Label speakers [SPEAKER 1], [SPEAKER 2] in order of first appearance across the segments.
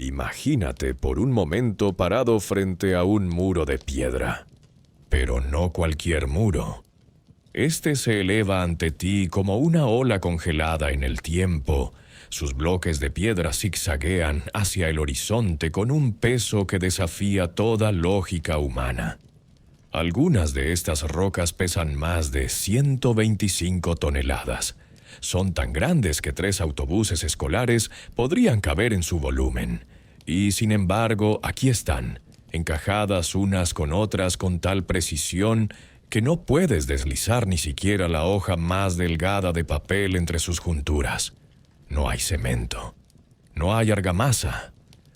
[SPEAKER 1] Imagínate por un momento parado frente a un muro de piedra. Pero no cualquier muro. Este se eleva ante ti como una ola congelada en el tiempo. Sus bloques de piedra zigzaguean hacia el horizonte con un peso que desafía toda lógica humana. Algunas de estas rocas pesan más de 125 toneladas. Son tan grandes que 3 autobuses escolares podrían caber en su volumen. Y sin embargo, aquí están, encajadas unas con otras con tal precisión que no puedes deslizar ni siquiera la hoja más delgada de papel entre sus junturas. No hay cemento, no hay argamasa,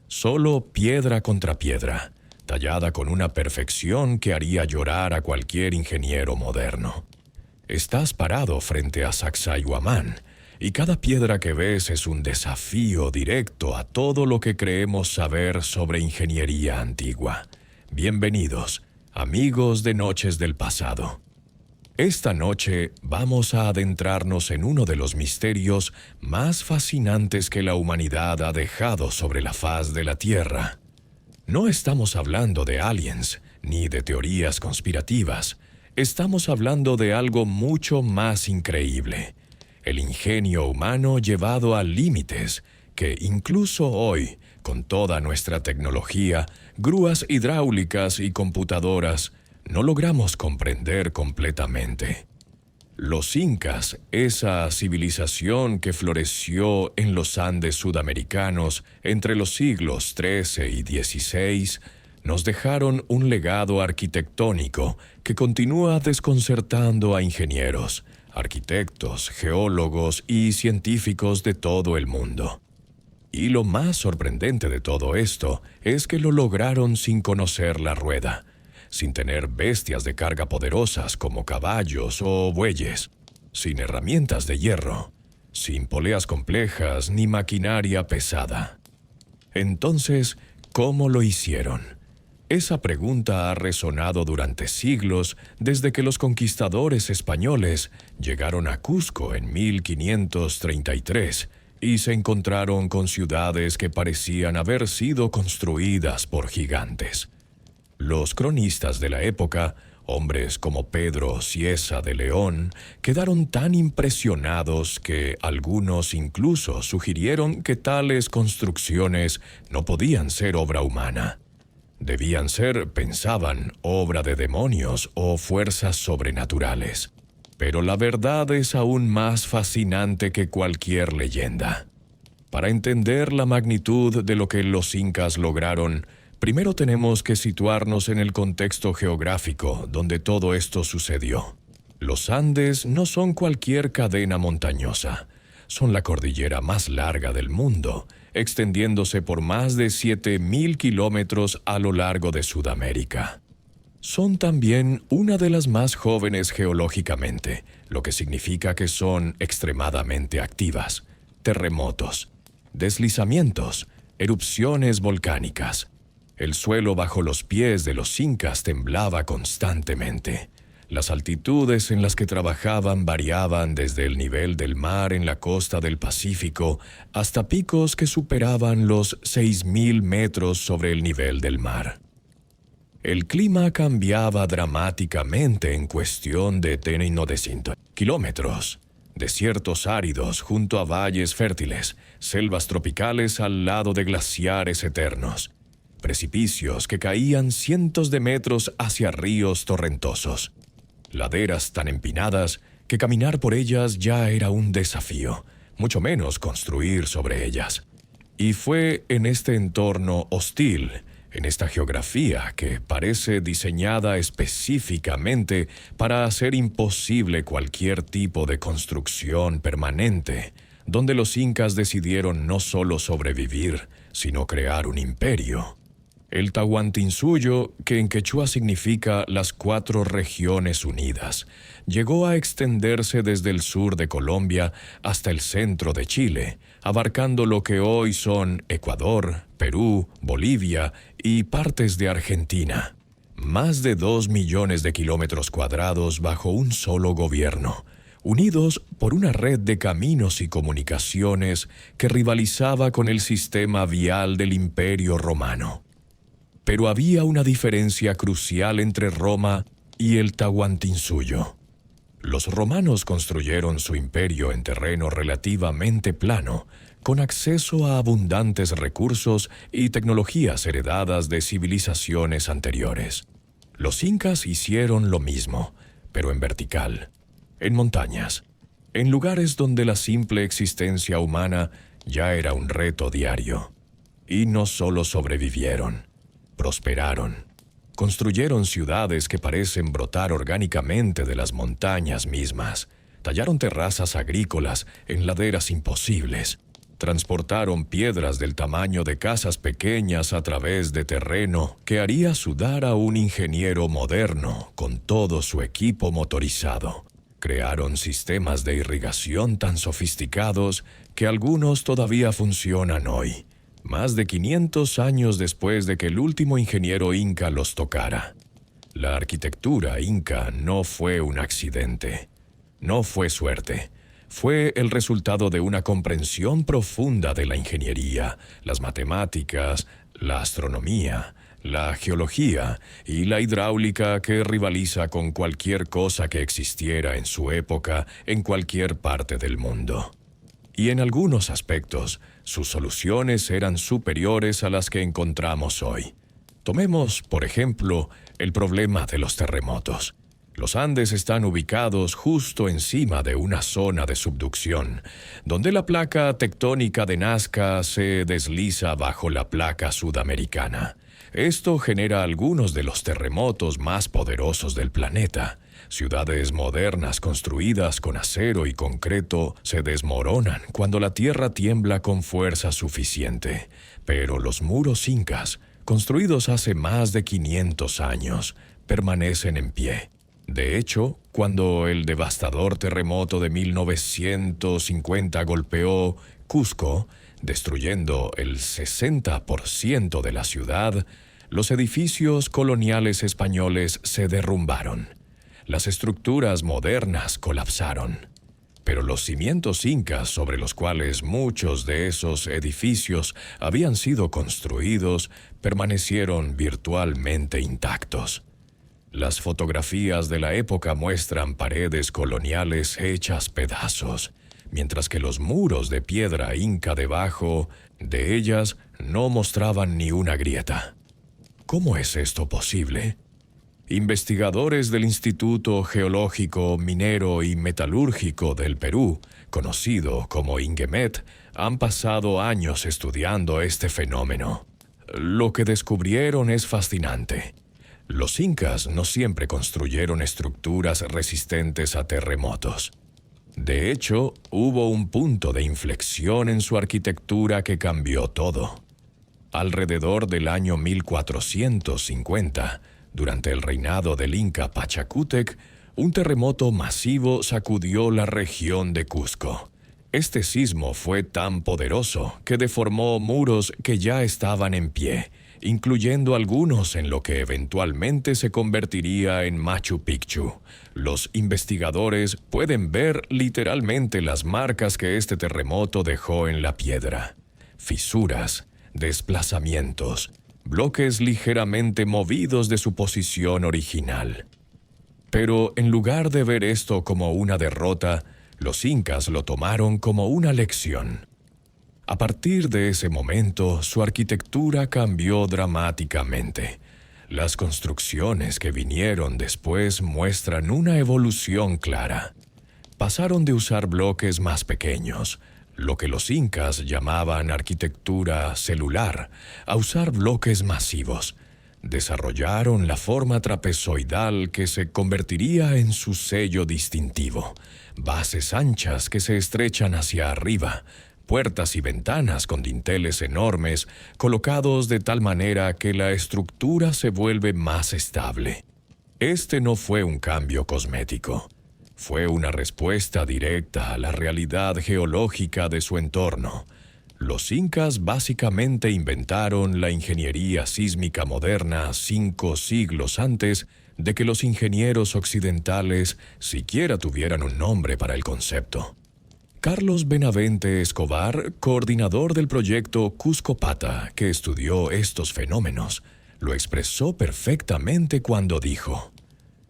[SPEAKER 1] solo piedra contra piedra, tallada con una perfección que haría llorar a cualquier ingeniero moderno. Estás parado frente a Sacsayhuamán, y cada piedra que ves es un desafío directo a todo lo que creemos saber sobre ingeniería antigua. Bienvenidos, amigos de Noches del Pasado. Esta noche vamos a adentrarnos en uno de los misterios más fascinantes que la humanidad ha dejado sobre la faz de la Tierra. No estamos hablando de aliens, ni de teorías conspirativas. Estamos hablando de algo mucho más increíble. El ingenio humano llevado a límites que incluso hoy, con toda nuestra tecnología, grúas hidráulicas y computadoras, no logramos comprender completamente. Los incas, esa civilización que floreció en los Andes sudamericanos entre los siglos XIII y XVI, nos dejaron un legado arquitectónico que continúa desconcertando a ingenieros, arquitectos, geólogos y científicos de todo el mundo. Y lo más sorprendente de todo esto es que lo lograron sin conocer la rueda, sin tener bestias de carga poderosas como caballos o bueyes, sin herramientas de hierro, sin poleas complejas ni maquinaria pesada. Entonces, ¿cómo lo hicieron? Esa pregunta ha resonado durante siglos desde que los conquistadores españoles llegaron a Cusco en 1533 y se encontraron con ciudades que parecían haber sido construidas por gigantes. Los cronistas de la época, hombres como Pedro Cieza de León, quedaron tan impresionados que algunos incluso sugirieron que tales construcciones no podían ser obra humana. Debían ser, pensaban, obra de demonios o fuerzas sobrenaturales. Pero la verdad es aún más fascinante que cualquier leyenda. Para entender la magnitud de lo que los incas lograron, primero tenemos que situarnos en el contexto geográfico donde todo esto sucedió. Los Andes no son cualquier cadena montañosa. Son la cordillera más larga del mundo, extendiéndose por más de 7.000 kilómetros a lo largo de Sudamérica. Son también una de las más jóvenes geológicamente, lo que significa que son extremadamente activas. Terremotos, deslizamientos, erupciones volcánicas. El suelo bajo los pies de los incas temblaba constantemente. Las altitudes en las que trabajaban variaban desde el nivel del mar en la costa del Pacífico hasta picos que superaban los 6.000 metros sobre el nivel del mar. El clima cambiaba dramáticamente en cuestión de 100 kilómetros. Desiertos áridos junto a valles fértiles, selvas tropicales al lado de glaciares eternos, precipicios que caían cientos de metros hacia ríos torrentosos, laderas tan empinadas que caminar por ellas ya era un desafío, mucho menos construir sobre ellas. Y fue en este entorno hostil, en esta geografía que parece diseñada específicamente para hacer imposible cualquier tipo de construcción permanente, donde los incas decidieron no solo sobrevivir, sino crear un imperio. El Tahuantinsuyo, que en quechua significa las 4 regiones unidas, llegó a extenderse desde el sur de Colombia hasta el centro de Chile, abarcando lo que hoy son Ecuador, Perú, Bolivia y partes de Argentina. Más de 2 millones de kilómetros cuadrados bajo un solo gobierno, unidos por una red de caminos y comunicaciones que rivalizaba con el sistema vial del Imperio Romano. Pero había una diferencia crucial entre Roma y el Tahuantinsuyo. Los romanos construyeron su imperio en terreno relativamente plano, con acceso a abundantes recursos y tecnologías heredadas de civilizaciones anteriores. Los incas hicieron lo mismo, pero en vertical, en montañas, en lugares donde la simple existencia humana ya era un reto diario. Y no solo sobrevivieron, prosperaron. Construyeron ciudades que parecen brotar orgánicamente de las montañas mismas. Tallaron terrazas agrícolas en laderas imposibles. Transportaron piedras del tamaño de casas pequeñas a través de terreno que haría sudar a un ingeniero moderno con todo su equipo motorizado. Crearon sistemas de irrigación tan sofisticados que algunos todavía funcionan hoy, más de 500 años después de que el último ingeniero inca los tocara. La arquitectura inca no fue un accidente, no fue suerte. Fue el resultado de una comprensión profunda de la ingeniería, las matemáticas, la astronomía, la geología y la hidráulica que rivaliza con cualquier cosa que existiera en su época en cualquier parte del mundo. Y en algunos aspectos, sus soluciones eran superiores a las que encontramos hoy. Tomemos, por ejemplo, el problema de los terremotos. Los Andes están ubicados justo encima de una zona de subducción, donde la placa tectónica de Nazca se desliza bajo la placa sudamericana. Esto genera algunos de los terremotos más poderosos del planeta. Ciudades modernas construidas con acero y concreto se desmoronan cuando la tierra tiembla con fuerza suficiente. Pero los muros incas, construidos hace más de 500 años, permanecen en pie. De hecho, cuando el devastador terremoto de 1950 golpeó Cusco, destruyendo el 60% de la ciudad, los edificios coloniales españoles se derrumbaron. Las estructuras modernas colapsaron, pero los cimientos incas sobre los cuales muchos de esos edificios habían sido construidos permanecieron virtualmente intactos. Las fotografías de la época muestran paredes coloniales hechas pedazos, mientras que los muros de piedra inca debajo de ellas no mostraban ni una grieta. ¿Cómo es esto posible? Investigadores del Instituto Geológico, Minero y Metalúrgico del Perú, conocido como INGEMET, han pasado años estudiando este fenómeno. Lo que descubrieron es fascinante. Los incas no siempre construyeron estructuras resistentes a terremotos. De hecho, hubo un punto de inflexión en su arquitectura que cambió todo. Alrededor del año 1450, durante el reinado del Inca Pachacútec, un terremoto masivo sacudió la región de Cusco. Este sismo fue tan poderoso que deformó muros que ya estaban en pie, incluyendo algunos en lo que eventualmente se convertiría en Machu Picchu. Los investigadores pueden ver literalmente las marcas que este terremoto dejó en la piedra. Fisuras, desplazamientos, bloques ligeramente movidos de su posición original. Pero en lugar de ver esto como una derrota, los incas lo tomaron como una lección. A partir de ese momento, su arquitectura cambió dramáticamente. Las construcciones que vinieron después muestran una evolución clara. Pasaron de usar bloques más pequeños, lo que los incas llamaban arquitectura celular, a usar bloques masivos. Desarrollaron la forma trapezoidal que se convertiría en su sello distintivo, bases anchas que se estrechan hacia arriba, puertas y ventanas con dinteles enormes colocados de tal manera que la estructura se vuelve más estable. Este no fue un cambio cosmético. Fue una respuesta directa a la realidad geológica de su entorno. Los incas básicamente inventaron la ingeniería sísmica moderna 5 siglos antes de que los ingenieros occidentales siquiera tuvieran un nombre para el concepto. Carlos Benavente Escobar, coordinador del proyecto Cusco-Pata, que estudió estos fenómenos, lo expresó perfectamente cuando dijo: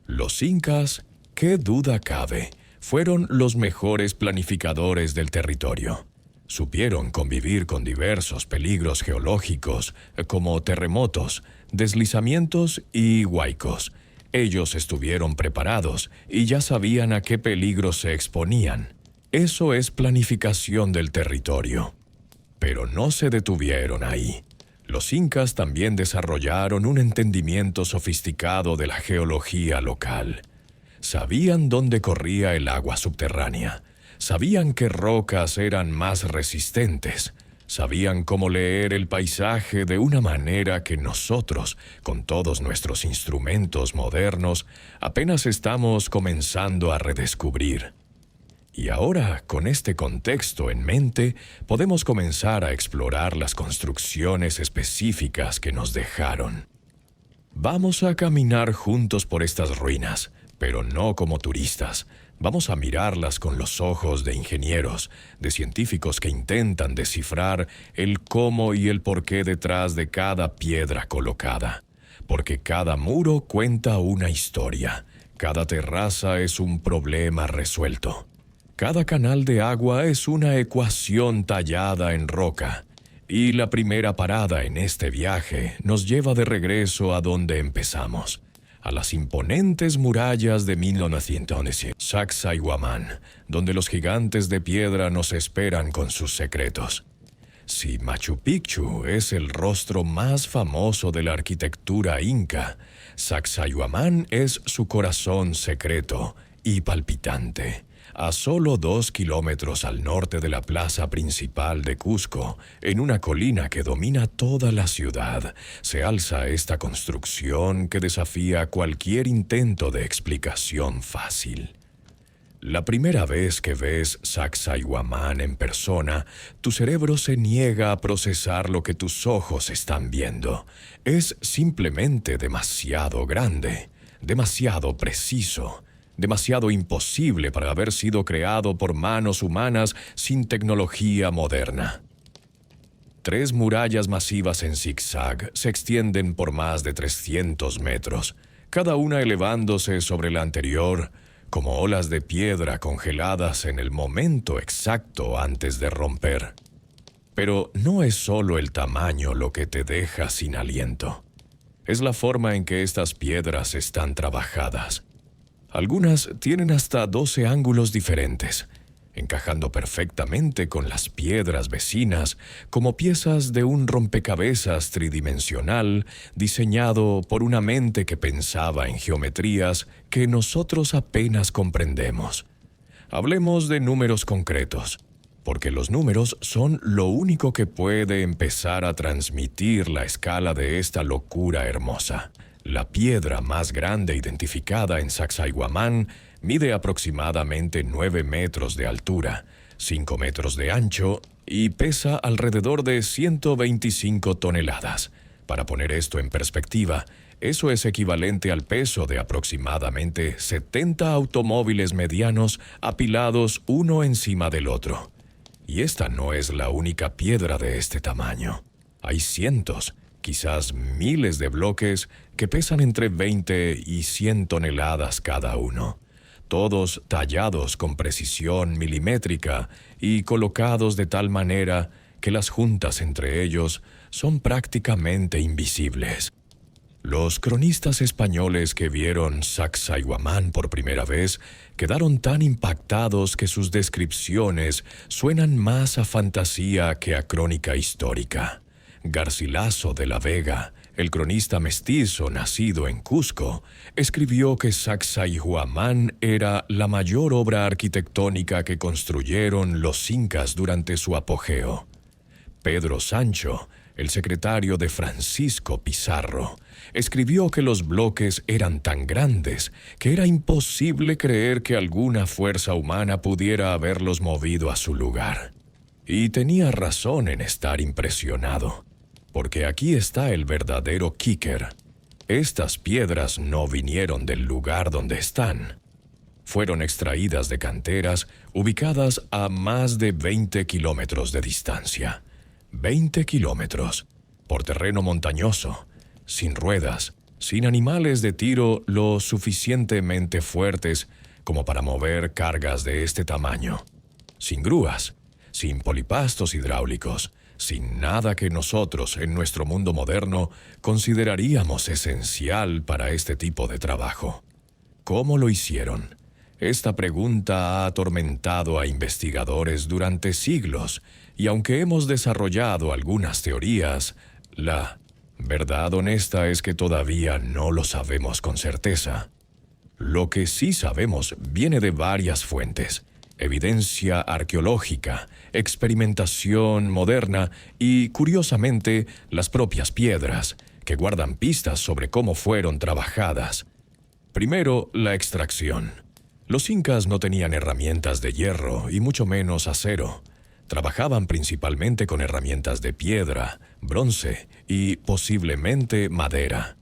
[SPEAKER 1] «Los incas, qué duda cabe, fueron los mejores planificadores del territorio. Supieron convivir con diversos peligros geológicos, como terremotos, deslizamientos y huaicos. Ellos estuvieron preparados y ya sabían a qué peligros se exponían. Eso es planificación del territorio». Pero no se detuvieron ahí. Los incas también desarrollaron un entendimiento sofisticado de la geología local. Sabían dónde corría el agua subterránea. Sabían qué rocas eran más resistentes. Sabían cómo leer el paisaje de una manera que nosotros, con todos nuestros instrumentos modernos, apenas estamos comenzando a redescubrir. Y ahora, con este contexto en mente, podemos comenzar a explorar las construcciones específicas que nos dejaron. Vamos a caminar juntos por estas ruinas, pero no como turistas. Vamos a mirarlas con los ojos de ingenieros, de científicos que intentan descifrar el cómo y el porqué detrás de cada piedra colocada. Porque cada muro cuenta una historia, cada terraza es un problema resuelto. Cada canal de agua es una ecuación tallada en roca. Y la primera parada en este viaje nos lleva de regreso a donde empezamos, a las imponentes murallas de 1911, Sacsayhuamán, donde los gigantes de piedra nos esperan con sus secretos. Si Machu Picchu es el rostro más famoso de la arquitectura inca, Sacsayhuamán es su corazón secreto y palpitante. A solo 2 kilómetros al norte de la plaza principal de Cusco, en una colina que domina toda la ciudad, se alza esta construcción que desafía cualquier intento de explicación fácil. La primera vez que ves Sacsayhuamán en persona, tu cerebro se niega a procesar lo que tus ojos están viendo. Es simplemente demasiado grande, demasiado preciso, demasiado imposible para haber sido creado por manos humanas sin tecnología moderna. 3 murallas masivas en zigzag se extienden por más de 300 metros, cada una elevándose sobre la anterior, como olas de piedra congeladas en el momento exacto antes de romper. Pero no es solo el tamaño lo que te deja sin aliento. Es la forma en que estas piedras están trabajadas. Algunas tienen hasta 12 ángulos diferentes, encajando perfectamente con las piedras vecinas como piezas de un rompecabezas tridimensional diseñado por una mente que pensaba en geometrías que nosotros apenas comprendemos. Hablemos de números concretos, porque los números son lo único que puede empezar a transmitir la escala de esta locura hermosa. La piedra más grande identificada en Sacsayhuamán mide aproximadamente 9 metros de altura, 5 metros de ancho y pesa alrededor de 125 toneladas. Para poner esto en perspectiva, eso es equivalente al peso de aproximadamente 70 automóviles medianos apilados uno encima del otro. Y esta no es la única piedra de este tamaño. Hay cientos, quizás miles de bloques que pesan entre 20 y 100 toneladas cada uno, todos tallados con precisión milimétrica y colocados de tal manera que las juntas entre ellos son prácticamente invisibles. Los cronistas españoles que vieron Sacsayhuamán por primera vez quedaron tan impactados que sus descripciones suenan más a fantasía que a crónica histórica. Garcilaso de la Vega, el cronista mestizo nacido en Cusco, escribió que Sacsayhuamán era la mayor obra arquitectónica que construyeron los incas durante su apogeo. Pedro Sancho, el secretario de Francisco Pizarro, escribió que los bloques eran tan grandes que era imposible creer que alguna fuerza humana pudiera haberlos movido a su lugar. Y tenía razón en estar impresionado, porque aquí está el verdadero kicker. Estas piedras no vinieron del lugar donde están. Fueron extraídas de canteras ubicadas a más de 20 kilómetros de distancia. 20 kilómetros, por terreno montañoso, sin ruedas, sin animales de tiro lo suficientemente fuertes como para mover cargas de este tamaño, sin grúas, sin polipastos hidráulicos, sin nada que nosotros en nuestro mundo moderno consideraríamos esencial para este tipo de trabajo. ¿Cómo lo hicieron? Esta pregunta ha atormentado a investigadores durante siglos, y aunque hemos desarrollado algunas teorías, la verdad honesta es que todavía no lo sabemos con certeza. Lo que sí sabemos viene de varias fuentes: evidencia arqueológica, experimentación moderna y, curiosamente, las propias piedras, que guardan pistas sobre cómo fueron trabajadas. Primero, la extracción. Los incas no tenían herramientas de hierro y mucho menos acero. Trabajaban principalmente con herramientas de piedra, bronce y, posiblemente, madera.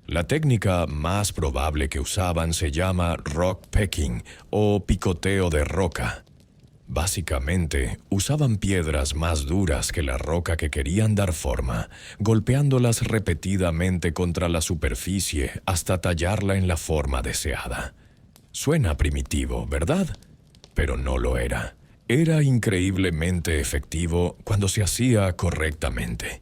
[SPEAKER 1] La técnica más probable que usaban se llama rock pecking o picoteo de roca. Básicamente, usaban piedras más duras que la roca que querían dar forma, golpeándolas repetidamente contra la superficie hasta tallarla en la forma deseada. Suena primitivo, ¿verdad? Pero no lo era. Era increíblemente efectivo cuando se hacía correctamente.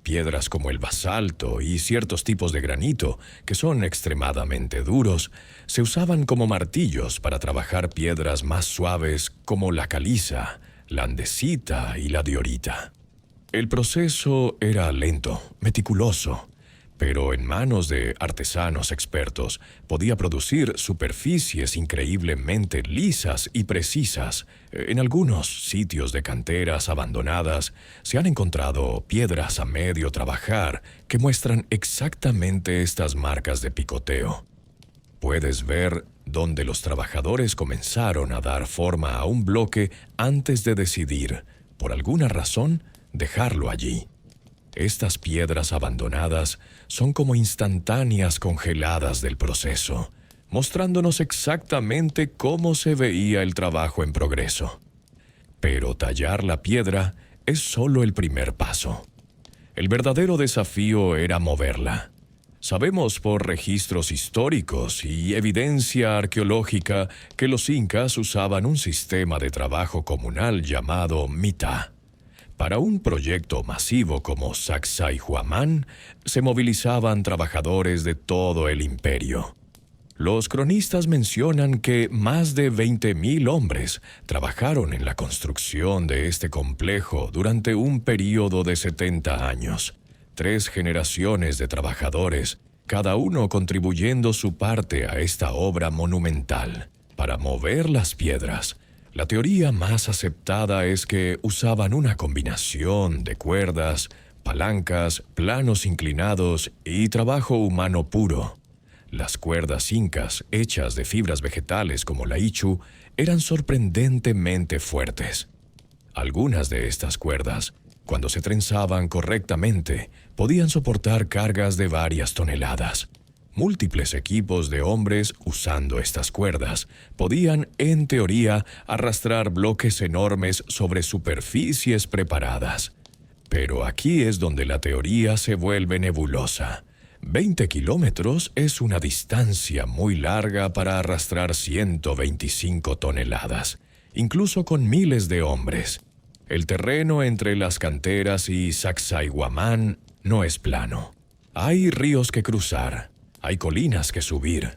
[SPEAKER 1] Piedras como el basalto y ciertos tipos de granito, que son extremadamente duros, se usaban como martillos para trabajar piedras más suaves como la caliza, la andesita y la diorita. El proceso era lento, meticuloso, pero en manos de artesanos expertos podía producir superficies increíblemente lisas y precisas. En algunos sitios de canteras abandonadas se han encontrado piedras a medio trabajar que muestran exactamente estas marcas de picoteo. Puedes ver dónde los trabajadores comenzaron a dar forma a un bloque antes de decidir, por alguna razón, dejarlo allí. Estas piedras abandonadas son como instantáneas congeladas del proceso, mostrándonos exactamente cómo se veía el trabajo en progreso. Pero tallar la piedra es solo el primer paso. El verdadero desafío era moverla. Sabemos por registros históricos y evidencia arqueológica que los incas usaban un sistema de trabajo comunal llamado mitá. Para un proyecto masivo como Sacsayhuamán, se movilizaban trabajadores de todo el imperio. Los cronistas mencionan que más de 20,000 hombres trabajaron en la construcción de este complejo durante un período de 70 años. 3 generaciones de trabajadores, cada uno contribuyendo su parte a esta obra monumental. Para mover las piedras, la teoría más aceptada es que usaban una combinación de cuerdas, palancas, planos inclinados y trabajo humano puro. Las cuerdas incas, hechas de fibras vegetales como la ichu, eran sorprendentemente fuertes. Algunas de estas cuerdas, cuando se trenzaban correctamente, podían soportar cargas de varias toneladas. Múltiples equipos de hombres usando estas cuerdas podían, en teoría, arrastrar bloques enormes sobre superficies preparadas. Pero aquí es donde la teoría se vuelve nebulosa. 20 kilómetros es una distancia muy larga para arrastrar 125 toneladas, incluso con miles de hombres. El terreno entre las canteras y Sacsayhuamán no es plano. Hay ríos que cruzar. Hay colinas que subir.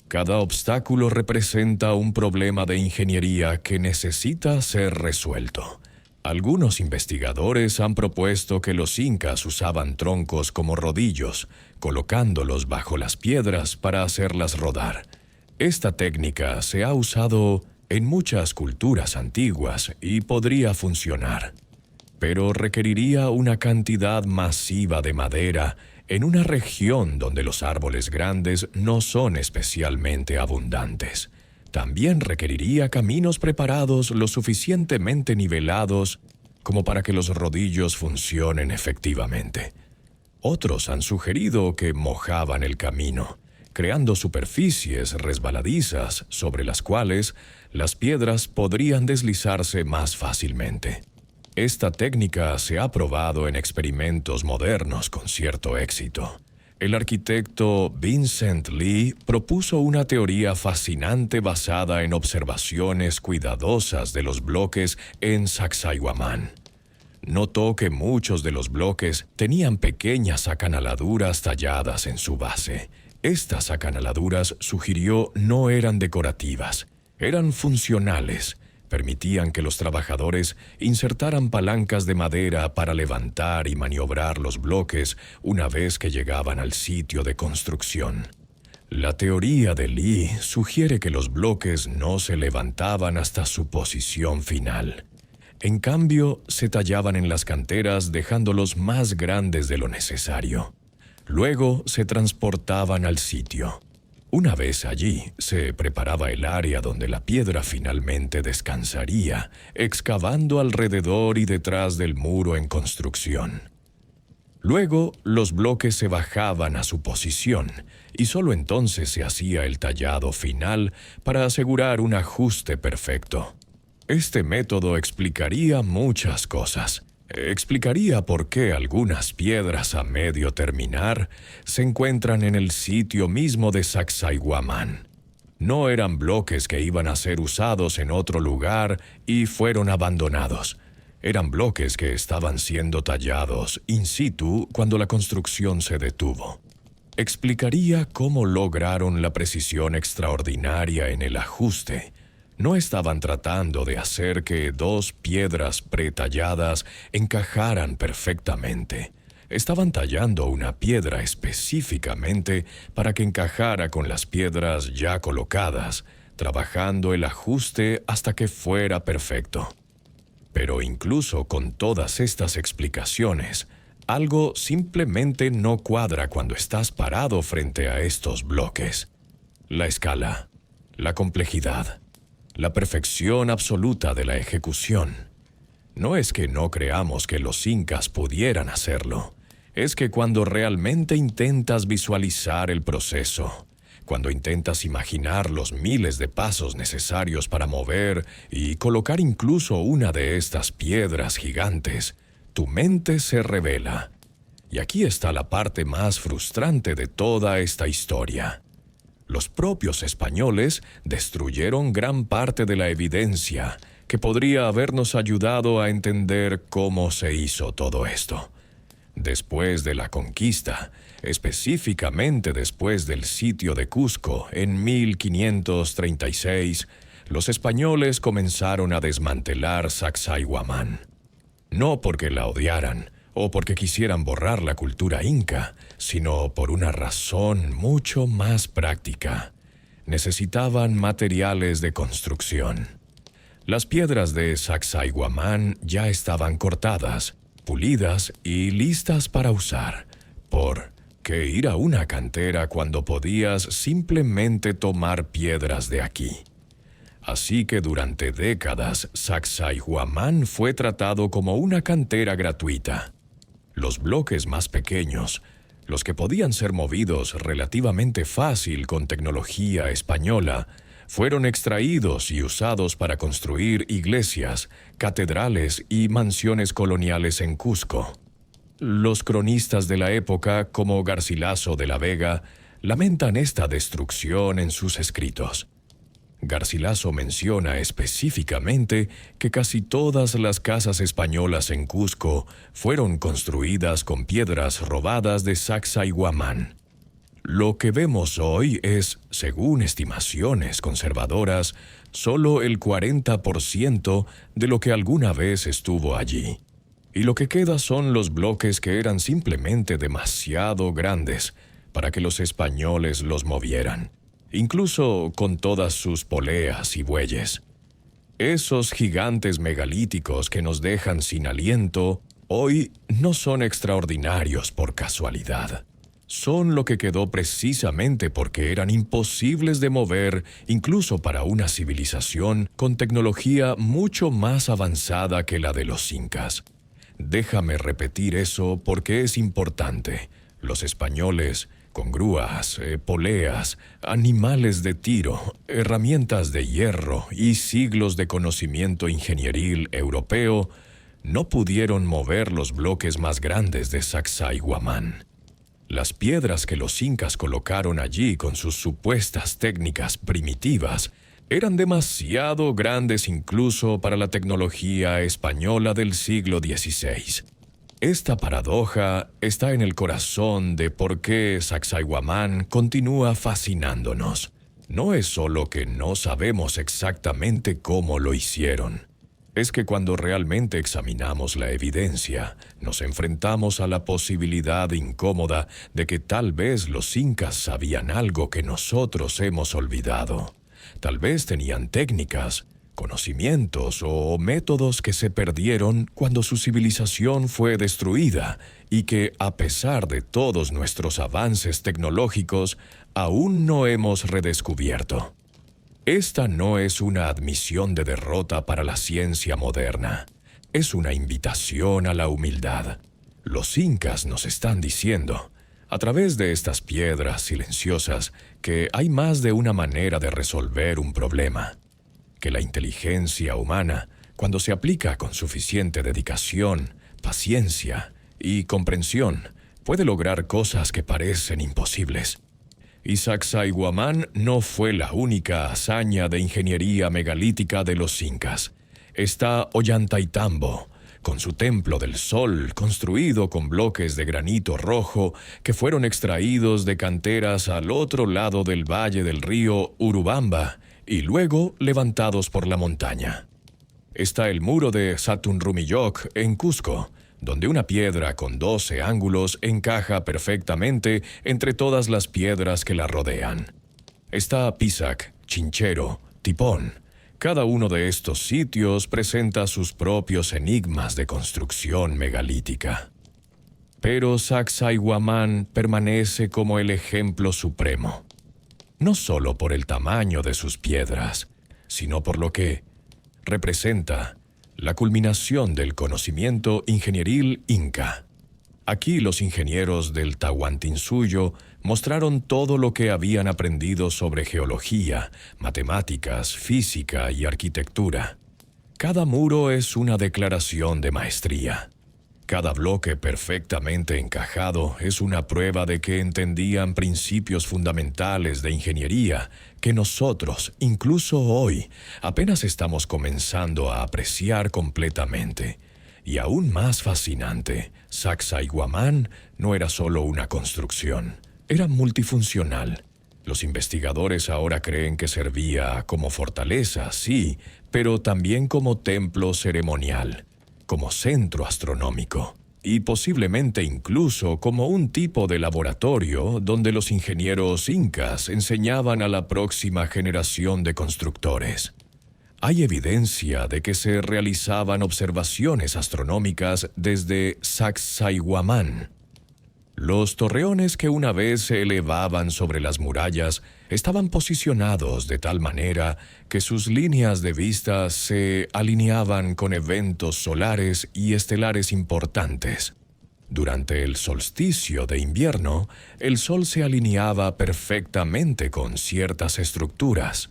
[SPEAKER 1] Cada obstáculo representa un problema de ingeniería que necesita ser resuelto. Algunos investigadores han propuesto que los incas usaban troncos como rodillos, colocándolos bajo las piedras para hacerlas rodar. Esta técnica se ha usado en muchas culturas antiguas y podría funcionar, pero requeriría una cantidad masiva de madera en una región donde los árboles grandes no son especialmente abundantes. También requeriría caminos preparados lo suficientemente nivelados como para que los rodillos funcionen efectivamente. Otros han sugerido que mojaban el camino, creando superficies resbaladizas sobre las cuales las piedras podrían deslizarse más fácilmente. Esta técnica se ha probado en experimentos modernos con cierto éxito. El arquitecto Vincent Lee propuso una teoría fascinante basada en observaciones cuidadosas de los bloques en Sacsayhuamán. Notó que muchos de los bloques tenían pequeñas acanaladuras talladas en su base. Estas acanaladuras, sugirió, no eran decorativas, eran funcionales. Permitían que los trabajadores insertaran palancas de madera para levantar y maniobrar los bloques una vez que llegaban al sitio de construcción. La teoría de Lee sugiere que los bloques no se levantaban hasta su posición final. En cambio, se tallaban en las canteras dejándolos más grandes de lo necesario. Luego se transportaban al sitio. Una vez allí, se preparaba el área donde la piedra finalmente descansaría, excavando alrededor y detrás del muro en construcción. Luego, los bloques se bajaban a su posición, y solo entonces se hacía el tallado final para asegurar un ajuste perfecto. Este método explicaría muchas cosas. Explicaría por qué algunas piedras a medio terminar se encuentran en el sitio mismo de Sacsayhuamán. No eran bloques que iban a ser usados en otro lugar y fueron abandonados. Eran bloques que estaban siendo tallados in situ cuando la construcción se detuvo. Explicaría cómo lograron la precisión extraordinaria en el ajuste. No estaban tratando de hacer que dos piedras pretalladas encajaran perfectamente. Estaban tallando una piedra específicamente para que encajara con las piedras ya colocadas, trabajando el ajuste hasta que fuera perfecto. Pero incluso con todas estas explicaciones, algo simplemente no cuadra cuando estás parado frente a estos bloques. La escala, la complejidad, la perfección absoluta de la ejecución. No es que no creamos que los incas pudieran hacerlo, es que cuando realmente intentas visualizar el proceso, cuando intentas imaginar los miles de pasos necesarios para mover y colocar incluso una de estas piedras gigantes, tu mente se revela. Y aquí está la parte más frustrante de toda esta historia. Los propios españoles destruyeron gran parte de la evidencia que podría habernos ayudado a entender cómo se hizo todo esto. Después de la conquista, específicamente después del sitio de Cusco en 1536, los españoles comenzaron a desmantelar Sacsayhuamán. No porque la odiaran o porque quisieran borrar la cultura inca, sino por una razón mucho más práctica. Necesitaban materiales de construcción. Las piedras de Sacsayhuamán ya estaban cortadas, pulidas y listas para usar. ¿Por qué ir a una cantera cuando podías simplemente tomar piedras de aquí? Así que durante décadas, Sacsayhuamán fue tratado como una cantera gratuita. Los bloques más pequeños, los que podían ser movidos relativamente fácil con tecnología española, fueron extraídos y usados para construir iglesias, catedrales y mansiones coloniales en Cusco. Los cronistas de la época, como Garcilaso de la Vega, lamentan esta destrucción en sus escritos. Garcilaso menciona específicamente que casi todas las casas españolas en Cusco fueron construidas con piedras robadas de Sacsayhuamán. Lo que vemos hoy es, según estimaciones conservadoras, solo el 40% de lo que alguna vez estuvo allí. Y lo que queda son los bloques que eran simplemente demasiado grandes para que los españoles los movieran, incluso con todas sus poleas y bueyes. Esos gigantes megalíticos que nos dejan sin aliento, hoy no son extraordinarios por casualidad. Son lo que quedó precisamente porque eran imposibles de mover incluso para una civilización con tecnología mucho más avanzada que la de los incas. Déjame repetir eso porque es importante. Los españoles, con grúas, poleas, animales de tiro, herramientas de hierro y siglos de conocimiento ingenieril europeo, no pudieron mover los bloques más grandes de Sacsayhuamán. Las piedras que los incas colocaron allí con sus supuestas técnicas primitivas eran demasiado grandes incluso para la tecnología española del siglo XVI. Esta paradoja está en el corazón de por qué Sacsayhuamán continúa fascinándonos. No es solo que no sabemos exactamente cómo lo hicieron. Es que cuando realmente examinamos la evidencia, nos enfrentamos a la posibilidad incómoda de que tal vez los incas sabían algo que nosotros hemos olvidado. Tal vez tenían técnicas, conocimientos o métodos que se perdieron cuando su civilización fue destruida y que, a pesar de todos nuestros avances tecnológicos, aún no hemos redescubierto. Esta no es una admisión de derrota para la ciencia moderna. Es una invitación a la humildad. Los incas nos están diciendo, a través de estas piedras silenciosas, que hay más de una manera de resolver un problema. Que la inteligencia humana, cuando se aplica con suficiente dedicación, paciencia y comprensión, puede lograr cosas que parecen imposibles. Y Sacsayhuamán no fue la única hazaña de ingeniería megalítica de los incas. Está Ollantaytambo, con su templo del sol construido con bloques de granito rojo que fueron extraídos de canteras al otro lado del valle del río Urubamba y luego levantados por la montaña. Está el muro de Satunrumiyoc en Cusco, donde una piedra con 12 ángulos encaja perfectamente entre todas las piedras que la rodean. Está Pisac, Chinchero, Tipón. Cada uno de estos sitios presenta sus propios enigmas de construcción megalítica. Pero Sacsayhuamán permanece como el ejemplo supremo, no solo por el tamaño de sus piedras, sino por lo que representa la culminación del conocimiento ingenieril inca. Aquí los ingenieros del Tahuantinsuyo mostraron todo lo que habían aprendido sobre geología, matemáticas, física y arquitectura. Cada muro es una declaración de maestría. Cada bloque perfectamente encajado es una prueba de que entendían principios fundamentales de ingeniería que nosotros, incluso hoy, apenas estamos comenzando a apreciar completamente. Y aún más fascinante, Sacsayhuamán no era solo una construcción, era multifuncional. Los investigadores ahora creen que servía como fortaleza, sí, pero también como templo ceremonial, como centro astronómico y posiblemente incluso como un tipo de laboratorio donde los ingenieros incas enseñaban a la próxima generación de constructores. Hay evidencia de que se realizaban observaciones astronómicas desde Sacsayhuamán. Los torreones que una vez se elevaban sobre las murallas estaban posicionados de tal manera que sus líneas de vista se alineaban con eventos solares y estelares importantes. Durante el solsticio de invierno, el sol se alineaba perfectamente con ciertas estructuras.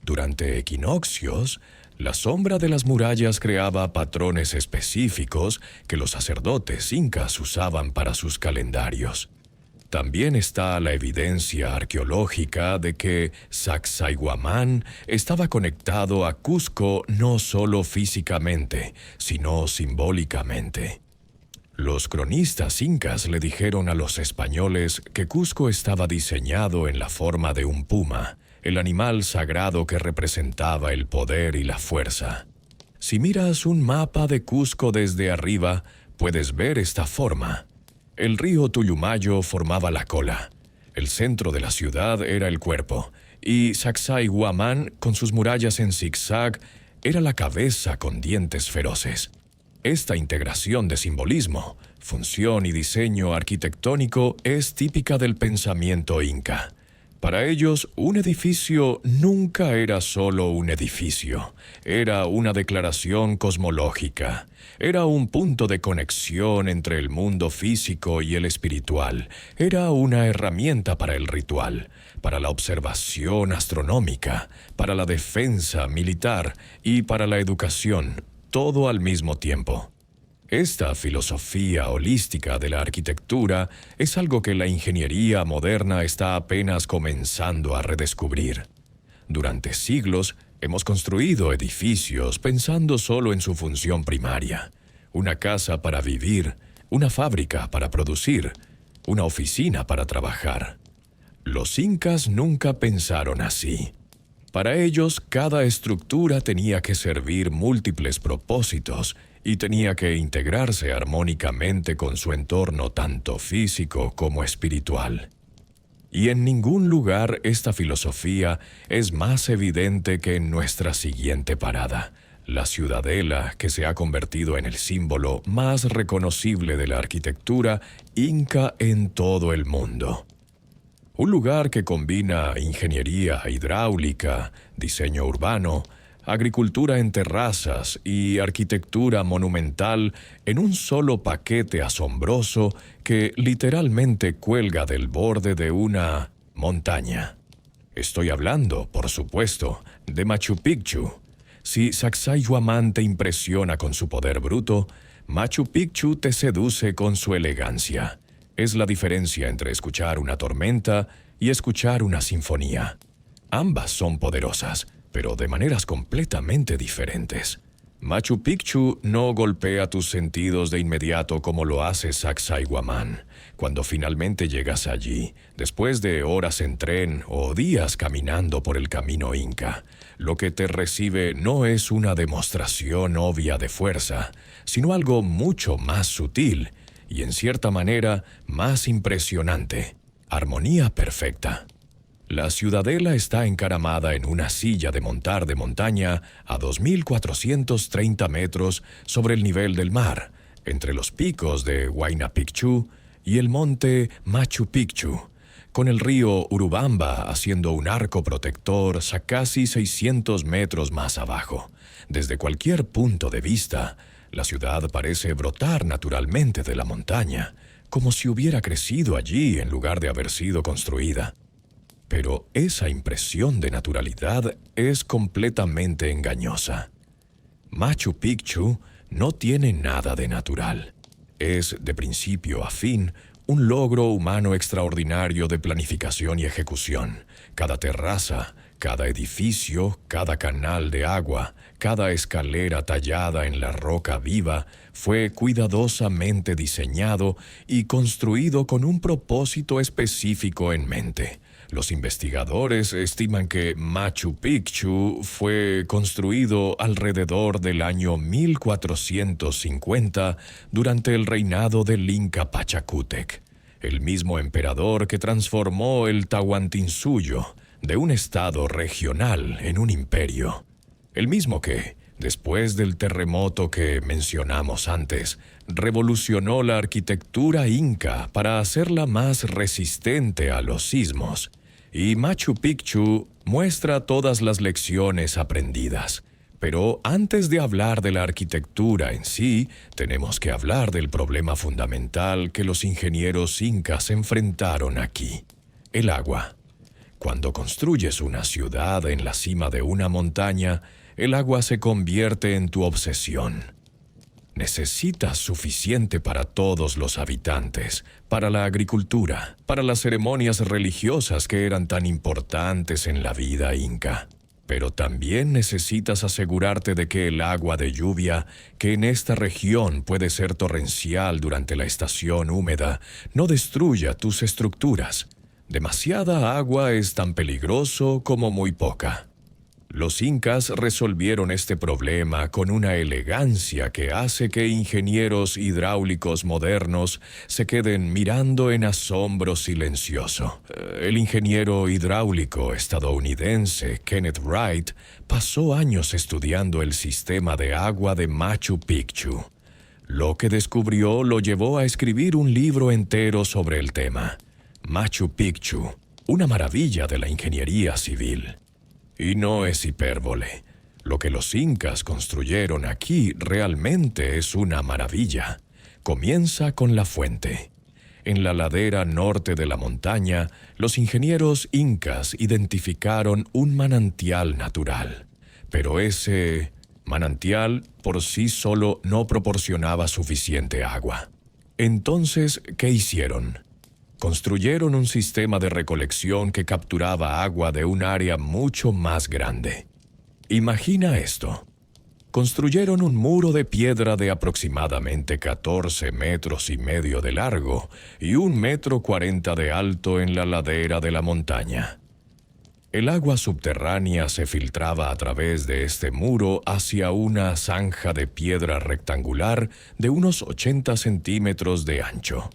[SPEAKER 1] Durante equinoccios, la sombra de las murallas creaba patrones específicos que los sacerdotes incas usaban para sus calendarios. También está la evidencia arqueológica de que Sacsayhuamán estaba conectado a Cusco no solo físicamente, sino simbólicamente. Los cronistas incas le dijeron a los españoles que Cusco estaba diseñado en la forma de un puma, el animal sagrado que representaba el poder y la fuerza. Si miras un mapa de Cusco desde arriba, puedes ver esta forma. El río Tullumayo formaba la cola, el centro de la ciudad era el cuerpo, y Sacsayhuamán, con sus murallas en zigzag, era la cabeza con dientes feroces. Esta integración de simbolismo, función y diseño arquitectónico es típica del pensamiento inca. Para ellos, un edificio nunca era solo un edificio, era una declaración cosmológica, era un punto de conexión entre el mundo físico y el espiritual, era una herramienta para el ritual, para la observación astronómica, para la defensa militar y para la educación, todo al mismo tiempo. Esta filosofía holística de la arquitectura es algo que la ingeniería moderna está apenas comenzando a redescubrir. Durante siglos hemos construido edificios pensando solo en su función primaria. Una casa para vivir, una fábrica para producir, una oficina para trabajar. Los incas nunca pensaron así. Para ellos, cada estructura tenía que servir múltiples propósitos y tenía que integrarse armónicamente con su entorno tanto físico como espiritual. Y en ningún lugar esta filosofía es más evidente que en nuestra siguiente parada, la ciudadela que se ha convertido en el símbolo más reconocible de la arquitectura inca en todo el mundo. Un lugar que combina ingeniería hidráulica, diseño urbano, agricultura en terrazas y arquitectura monumental en un solo paquete asombroso que literalmente cuelga del borde de una montaña. Estoy hablando, por supuesto, de Machu Picchu. Si Sacsayhuamán te impresiona con su poder bruto, Machu Picchu te seduce con su elegancia. Es la diferencia entre escuchar una tormenta y escuchar una sinfonía. Ambas son poderosas, pero de maneras completamente diferentes. Machu Picchu no golpea tus sentidos de inmediato como lo hace Sacsayhuamán. Cuando finalmente llegas allí, después de horas en tren o días caminando por el camino inca, lo que te recibe no es una demostración obvia de fuerza, sino algo mucho más sutil y en cierta manera más impresionante: armonía perfecta. La ciudadela está encaramada en una silla de montar de montaña a 2.430 metros sobre el nivel del mar, entre los picos de Huayna Picchu y el monte Machu Picchu, con el río Urubamba haciendo un arco protector a casi 600 metros más abajo. Desde cualquier punto de vista, la ciudad parece brotar naturalmente de la montaña, como si hubiera crecido allí en lugar de haber sido construida. Pero esa impresión de naturalidad es completamente engañosa. Machu Picchu no tiene nada de natural. Es, de principio a fin, un logro humano extraordinario de planificación y ejecución. Cada terraza, cada edificio, cada canal de agua, cada escalera tallada en la roca viva fue cuidadosamente diseñado y construido con un propósito específico en mente. Los investigadores estiman que Machu Picchu fue construido alrededor del año 1450 durante el reinado del Inca Pachacútec, el mismo emperador que transformó el Tahuantinsuyo de un estado regional en un imperio. El mismo que, después del terremoto que mencionamos antes, revolucionó la arquitectura inca para hacerla más resistente a los sismos. Y Machu Picchu muestra todas las lecciones aprendidas. Pero antes de hablar de la arquitectura en sí, tenemos que hablar del problema fundamental que los ingenieros incas enfrentaron aquí: el agua. Cuando construyes una ciudad en la cima de una montaña, el agua se convierte en tu obsesión. Necesitas suficiente para todos los habitantes, para la agricultura, para las ceremonias religiosas que eran tan importantes en la vida inca. Pero también necesitas asegurarte de que el agua de lluvia, que en esta región puede ser torrencial durante la estación húmeda, no destruya tus estructuras. Demasiada agua es tan peligroso como muy poca. Los incas resolvieron este problema con una elegancia que hace que ingenieros hidráulicos modernos se queden mirando en asombro silencioso. El ingeniero hidráulico estadounidense Kenneth Wright pasó años estudiando el sistema de agua de Machu Picchu. Lo que descubrió lo llevó a escribir un libro entero sobre el tema: Machu Picchu, una maravilla de la ingeniería civil. Y no es hipérbole. Lo que los incas construyeron aquí realmente es una maravilla. Comienza con la fuente. En la ladera norte de la montaña, los ingenieros incas identificaron un manantial natural. Pero ese manantial por sí solo no proporcionaba suficiente agua. Entonces, ¿qué hicieron? Construyeron un sistema de recolección que capturaba agua de un área mucho más grande. Imagina esto. Construyeron un muro de piedra de aproximadamente 14 metros y medio de largo y 1,40 metros de alto en la ladera de la montaña. El agua subterránea se filtraba a través de este muro hacia una zanja de piedra rectangular de unos 80 centímetros de ancho.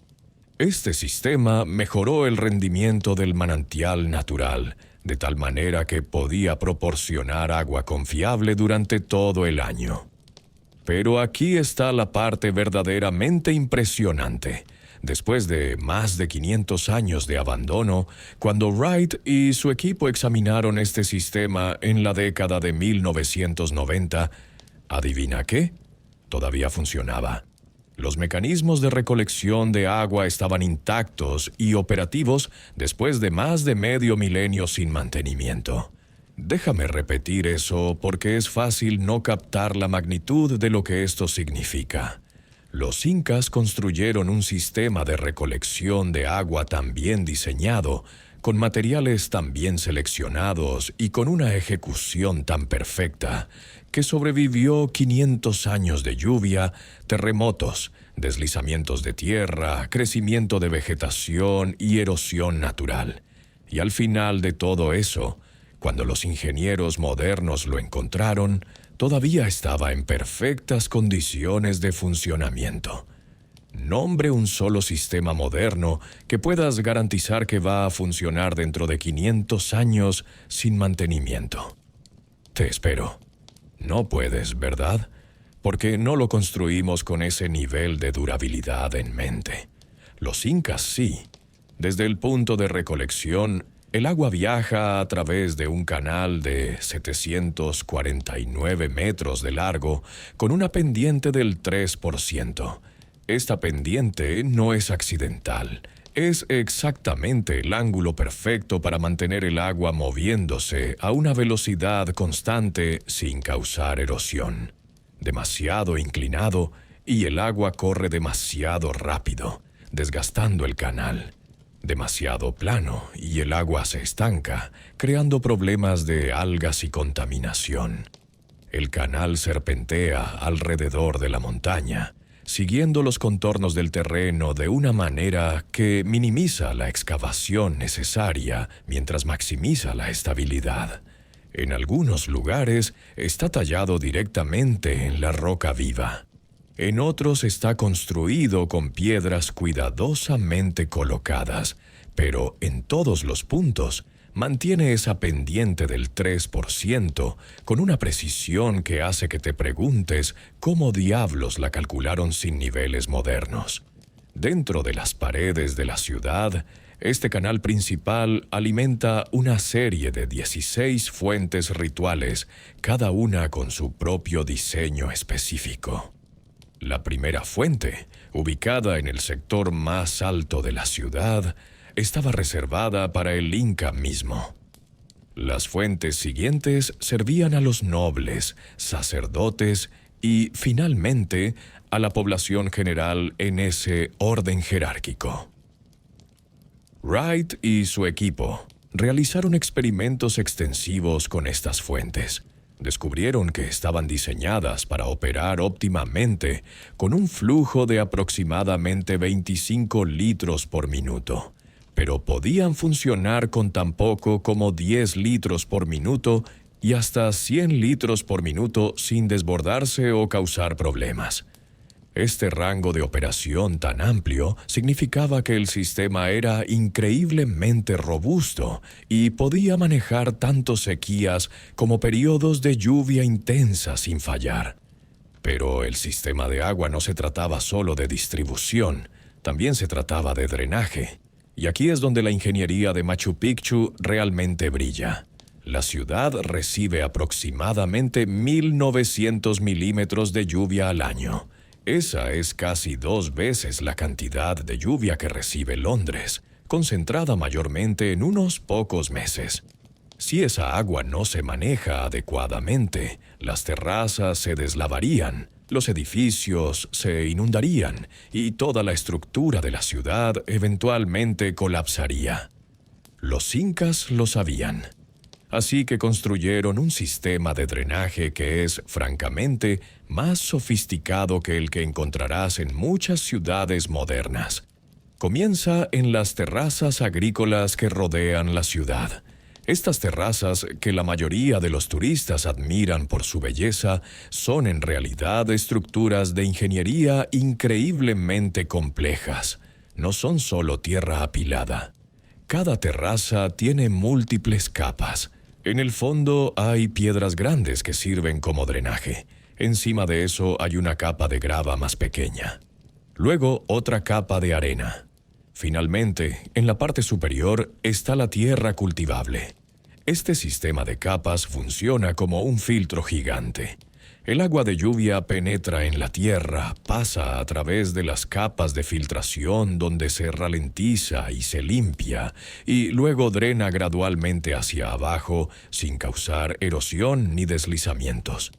[SPEAKER 1] Este sistema mejoró el rendimiento del manantial natural, de tal manera que podía proporcionar agua confiable durante todo el año. Pero aquí está la parte verdaderamente impresionante. Después de más de 500 años de abandono, cuando Wright y su equipo examinaron este sistema en la década de 1990, ¿adivina qué? Todavía funcionaba. Los mecanismos de recolección de agua estaban intactos y operativos después de más de medio milenio sin mantenimiento. Déjame repetir eso porque es fácil no captar la magnitud de lo que esto significa. Los incas construyeron un sistema de recolección de agua tan bien diseñado, con materiales tan bien seleccionados y con una ejecución tan perfecta, que sobrevivió 500 años de lluvia, terremotos, deslizamientos de tierra, crecimiento de vegetación y erosión natural. Y al final de todo eso, cuando los ingenieros modernos lo encontraron, todavía estaba en perfectas condiciones de funcionamiento. Nombre un solo sistema moderno que puedas garantizar que va a funcionar dentro de 500 años sin mantenimiento. Te espero. No puedes, ¿verdad? Porque no lo construimos con ese nivel de durabilidad en mente. Los incas sí. Desde el punto de recolección, el agua viaja a través de un canal de 749 metros de largo con una pendiente del 3%. Esta pendiente no es accidental. Es exactamente el ángulo perfecto para mantener el agua moviéndose a una velocidad constante sin causar erosión. Demasiado inclinado y el agua corre demasiado rápido, desgastando el canal. Demasiado plano y el agua se estanca, creando problemas de algas y contaminación. El canal serpentea alrededor de la montaña, siguiendo los contornos del terreno de una manera que minimiza la excavación necesaria mientras maximiza la estabilidad. En algunos lugares está tallado directamente en la roca viva. En otros está construido con piedras cuidadosamente colocadas, pero en todos los puntos mantiene esa pendiente del 3% con una precisión que hace que te preguntes cómo diablos la calcularon sin niveles modernos. Dentro de las paredes de la ciudad, este canal principal alimenta una serie de 16 fuentes rituales, cada una con su propio diseño específico. La primera fuente, ubicada en el sector más alto de la ciudad, estaba reservada para el Inca mismo. Las fuentes siguientes servían a los nobles, sacerdotes y, finalmente, a la población general en ese orden jerárquico. Wright y su equipo realizaron experimentos extensivos con estas fuentes. Descubrieron que estaban diseñadas para operar óptimamente con un flujo de aproximadamente 25 litros por minuto, pero podían funcionar con tan poco como 10 litros por minuto y hasta 100 litros por minuto sin desbordarse o causar problemas. Este rango de operación tan amplio significaba que el sistema era increíblemente robusto y podía manejar tanto sequías como periodos de lluvia intensa sin fallar. Pero el sistema de agua no se trataba solo de distribución, también se trataba de drenaje. Y aquí es donde la ingeniería de Machu Picchu realmente brilla. La ciudad recibe aproximadamente 1.900 milímetros de lluvia al año. Esa es casi 2 veces la cantidad de lluvia que recibe Londres, concentrada mayormente en unos pocos meses. Si esa agua no se maneja adecuadamente, las terrazas se deslavarían, los edificios se inundarían y toda la estructura de la ciudad eventualmente colapsaría. Los incas lo sabían. Así que construyeron un sistema de drenaje que es, francamente, más sofisticado que el que encontrarás en muchas ciudades modernas. Comienza en las terrazas agrícolas que rodean la ciudad. Estas terrazas, que la mayoría de los turistas admiran por su belleza, son en realidad estructuras de ingeniería increíblemente complejas. No son solo tierra apilada. Cada terraza tiene múltiples capas. En el fondo hay piedras grandes que sirven como drenaje. Encima de eso hay una capa de grava más pequeña. Luego otra capa de arena. Finalmente, en la parte superior está la tierra cultivable. Este sistema de capas funciona como un filtro gigante. El agua de lluvia penetra en la tierra, pasa a través de las capas de filtración donde se ralentiza y se limpia, y luego drena gradualmente hacia abajo sin causar erosión ni deslizamientos.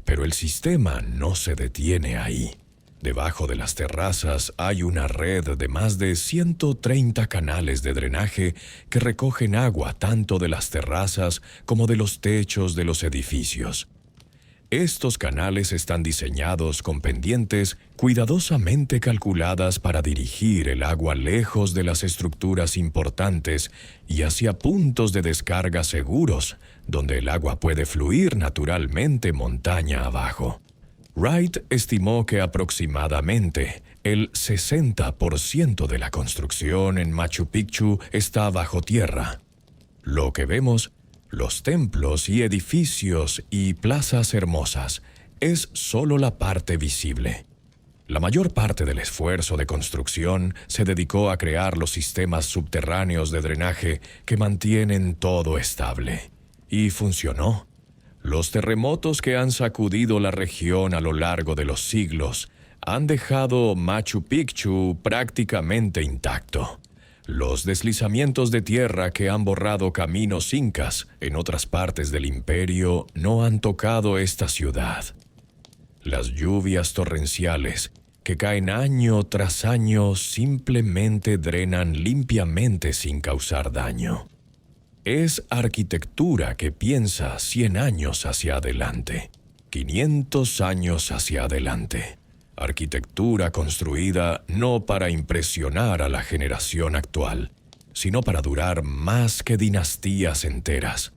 [SPEAKER 1] Pero el sistema no se detiene ahí. Debajo de las terrazas hay una red de más de 130 canales de drenaje que recogen agua tanto de las terrazas como de los techos de los edificios. Estos canales están diseñados con pendientes cuidadosamente calculadas para dirigir el agua lejos de las estructuras importantes y hacia puntos de descarga seguros, donde el agua puede fluir naturalmente montaña abajo. Wright estimó que aproximadamente el 60% de la construcción en Machu Picchu está bajo tierra. Lo que vemos, los templos y edificios y plazas hermosas, es solo la parte visible. La mayor parte del esfuerzo de construcción se dedicó a crear los sistemas subterráneos de drenaje que mantienen todo estable. Y funcionó. Los terremotos que han sacudido la región a lo largo de los siglos han dejado Machu Picchu prácticamente intacto. Los deslizamientos de tierra que han borrado caminos incas en otras partes del imperio no han tocado esta ciudad. Las lluvias torrenciales, que caen año tras año, simplemente drenan limpiamente sin causar daño. Es arquitectura que piensa 100 años hacia adelante, 500 años hacia adelante. Arquitectura construida no para impresionar a la generación actual, sino para durar más que dinastías enteras.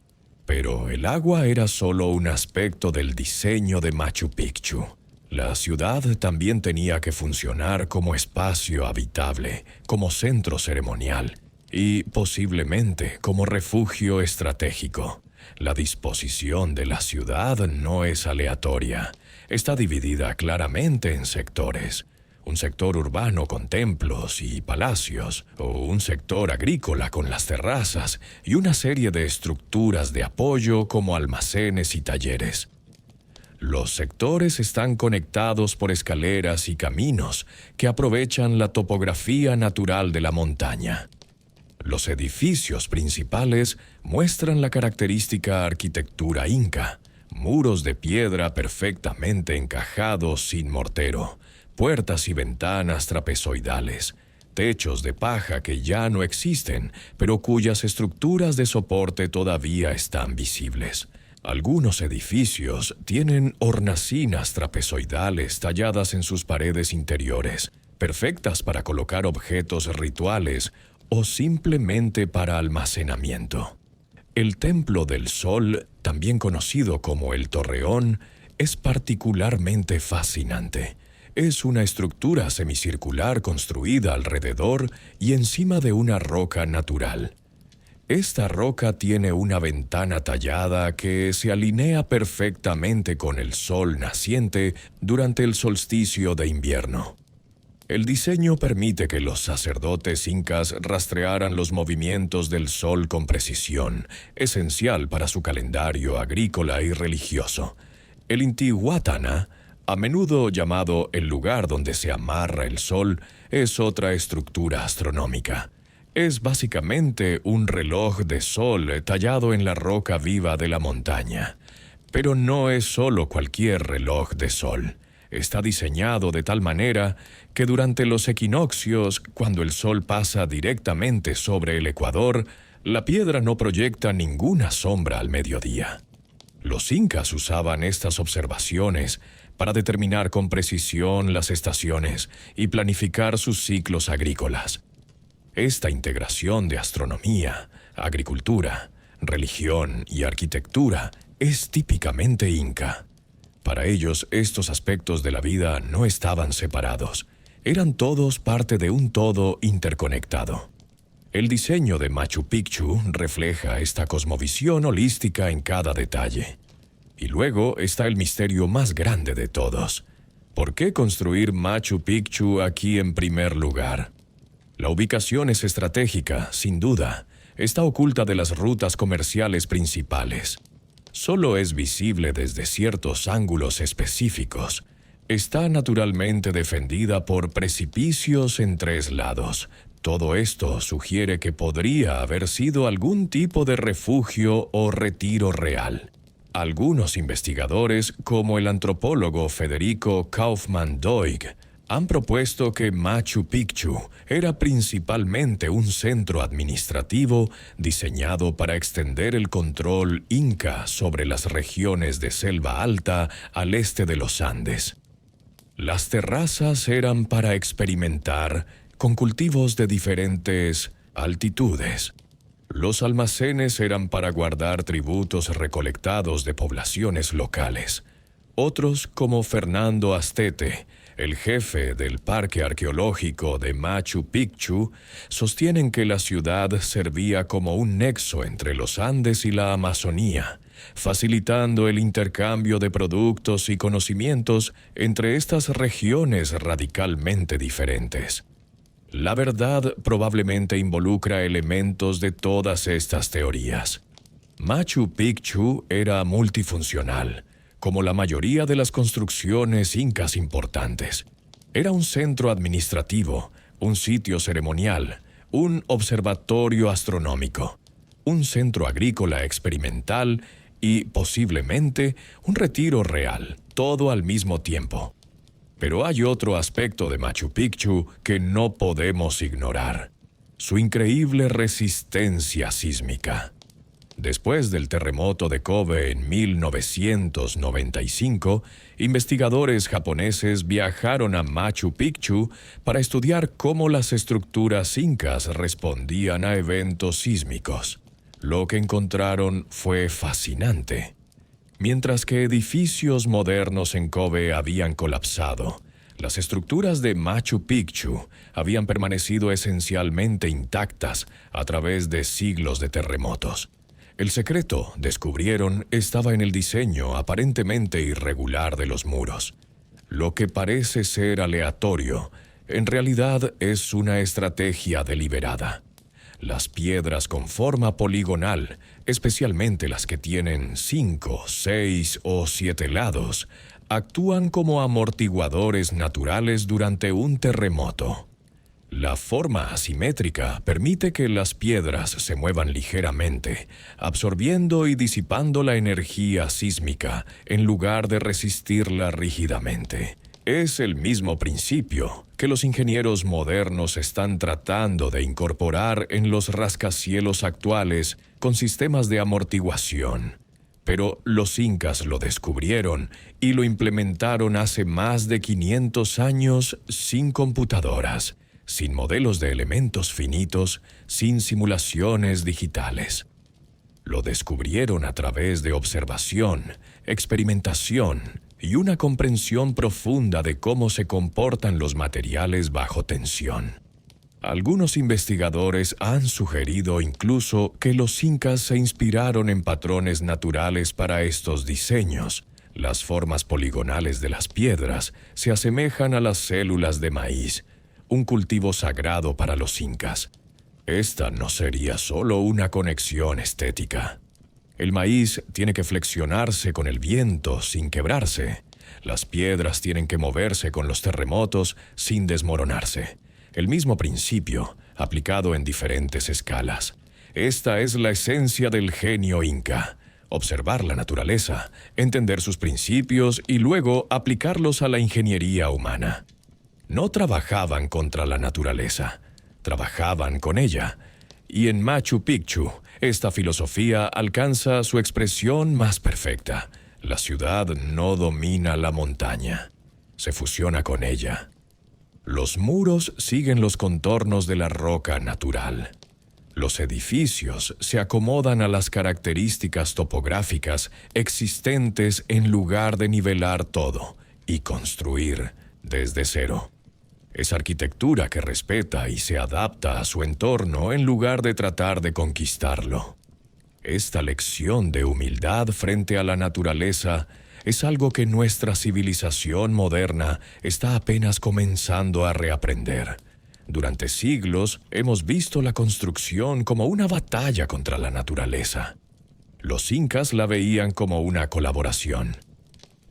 [SPEAKER 1] Pero el agua era solo un aspecto del diseño de Machu Picchu. La ciudad también tenía que funcionar como espacio habitable, como centro ceremonial, y posiblemente como refugio estratégico. La disposición de la ciudad no es aleatoria. Está dividida claramente en sectores. Un sector urbano con templos y palacios, o un sector agrícola con las terrazas y una serie de estructuras de apoyo como almacenes y talleres. Los sectores están conectados por escaleras y caminos que aprovechan la topografía natural de la montaña. Los edificios principales muestran la característica arquitectura inca, muros de piedra perfectamente encajados sin mortero, puertas y ventanas trapezoidales, techos de paja que ya no existen, pero cuyas estructuras de soporte todavía están visibles. Algunos edificios tienen hornacinas trapezoidales talladas en sus paredes interiores, perfectas para colocar objetos rituales o simplemente para almacenamiento. El Templo del Sol, también conocido como el Torreón, es particularmente fascinante. Es una estructura semicircular construida alrededor y encima de una roca natural. Esta roca tiene una ventana tallada que se alinea perfectamente con el sol naciente durante el solsticio de invierno. El diseño permite que los sacerdotes incas rastrearan los movimientos del sol con precisión, esencial para su calendario agrícola y religioso. El Intihuatana, a menudo llamado el lugar donde se amarra el sol, es otra estructura astronómica. Es básicamente un reloj de sol tallado en la roca viva de la montaña. Pero no es solo cualquier reloj de sol. Está diseñado de tal manera que durante los equinoccios, cuando el sol pasa directamente sobre el ecuador, la piedra no proyecta ninguna sombra al mediodía. Los incas usaban estas observaciones para determinar con precisión las estaciones y planificar sus ciclos agrícolas. Esta integración de astronomía, agricultura, religión y arquitectura es típicamente inca. Para ellos, estos aspectos de la vida no estaban separados, eran todos parte de un todo interconectado. El diseño de Machu Picchu refleja esta cosmovisión holística en cada detalle. Y luego está el misterio más grande de todos. ¿Por qué construir Machu Picchu aquí en primer lugar? La ubicación es estratégica, sin duda. Está oculta de las rutas comerciales principales. Solo es visible desde ciertos ángulos específicos. Está naturalmente defendida por precipicios en 3 lados. Todo esto sugiere que podría haber sido algún tipo de refugio o retiro real. Algunos investigadores, como el antropólogo Federico Kaufmann-Doig, han propuesto que Machu Picchu era principalmente un centro administrativo diseñado para extender el control inca sobre las regiones de selva alta al este de los Andes. Las terrazas eran para experimentar con cultivos de diferentes altitudes. Los almacenes eran para guardar tributos recolectados de poblaciones locales. Otros, como Fernando Astete, el jefe del Parque Arqueológico de Machu Picchu, sostienen que la ciudad servía como un nexo entre los Andes y la Amazonía, facilitando el intercambio de productos y conocimientos entre estas regiones radicalmente diferentes. La verdad probablemente involucra elementos de todas estas teorías. Machu Picchu era multifuncional, como la mayoría de las construcciones incas importantes. Era un centro administrativo, un sitio ceremonial, un observatorio astronómico, un centro agrícola experimental y, posiblemente, un retiro real, todo al mismo tiempo. Pero hay otro aspecto de Machu Picchu que no podemos ignorar: su increíble resistencia sísmica. Después del terremoto de Kobe en 1995, investigadores japoneses viajaron a Machu Picchu para estudiar cómo las estructuras incas respondían a eventos sísmicos. Lo que encontraron fue fascinante. Mientras que edificios modernos en Kobe habían colapsado, las estructuras de Machu Picchu habían permanecido esencialmente intactas a través de siglos de terremotos. El secreto, descubrieron, estaba en el diseño aparentemente irregular de los muros. Lo que parece ser aleatorio, en realidad es una estrategia deliberada. Las piedras con forma poligonal, especialmente las que tienen 5, 6 o 7 lados, actúan como amortiguadores naturales durante un terremoto. La forma asimétrica permite que las piedras se muevan ligeramente, absorbiendo y disipando la energía sísmica en lugar de resistirla rígidamente. Es el mismo principio que los ingenieros modernos están tratando de incorporar en los rascacielos actuales con sistemas de amortiguación. Pero los incas lo descubrieron y lo implementaron hace más de 500 años sin computadoras, sin modelos de elementos finitos, sin simulaciones digitales. Lo descubrieron a través de observación, experimentación y una comprensión profunda de cómo se comportan los materiales bajo tensión. Algunos investigadores han sugerido incluso que los incas se inspiraron en patrones naturales para estos diseños. Las formas poligonales de las piedras se asemejan a las células de maíz, un cultivo sagrado para los incas. Esta no sería solo una conexión estética. El maíz tiene que flexionarse con el viento sin quebrarse. Las piedras tienen que moverse con los terremotos sin desmoronarse. El mismo principio, aplicado en diferentes escalas. Esta es la esencia del genio inca. Observar la naturaleza, entender sus principios y luego aplicarlos a la ingeniería humana. No trabajaban contra la naturaleza, trabajaban con ella. Y en Machu Picchu, esta filosofía alcanza su expresión más perfecta. La ciudad no domina la montaña, se fusiona con ella. Los muros siguen los contornos de la roca natural. Los edificios se acomodan a las características topográficas existentes en lugar de nivelar todo y construir desde cero. Es arquitectura que respeta y se adapta a su entorno en lugar de tratar de conquistarlo. Esta lección de humildad frente a la naturaleza es algo que nuestra civilización moderna está apenas comenzando a reaprender. Durante siglos hemos visto la construcción como una batalla contra la naturaleza. Los incas la veían como una colaboración.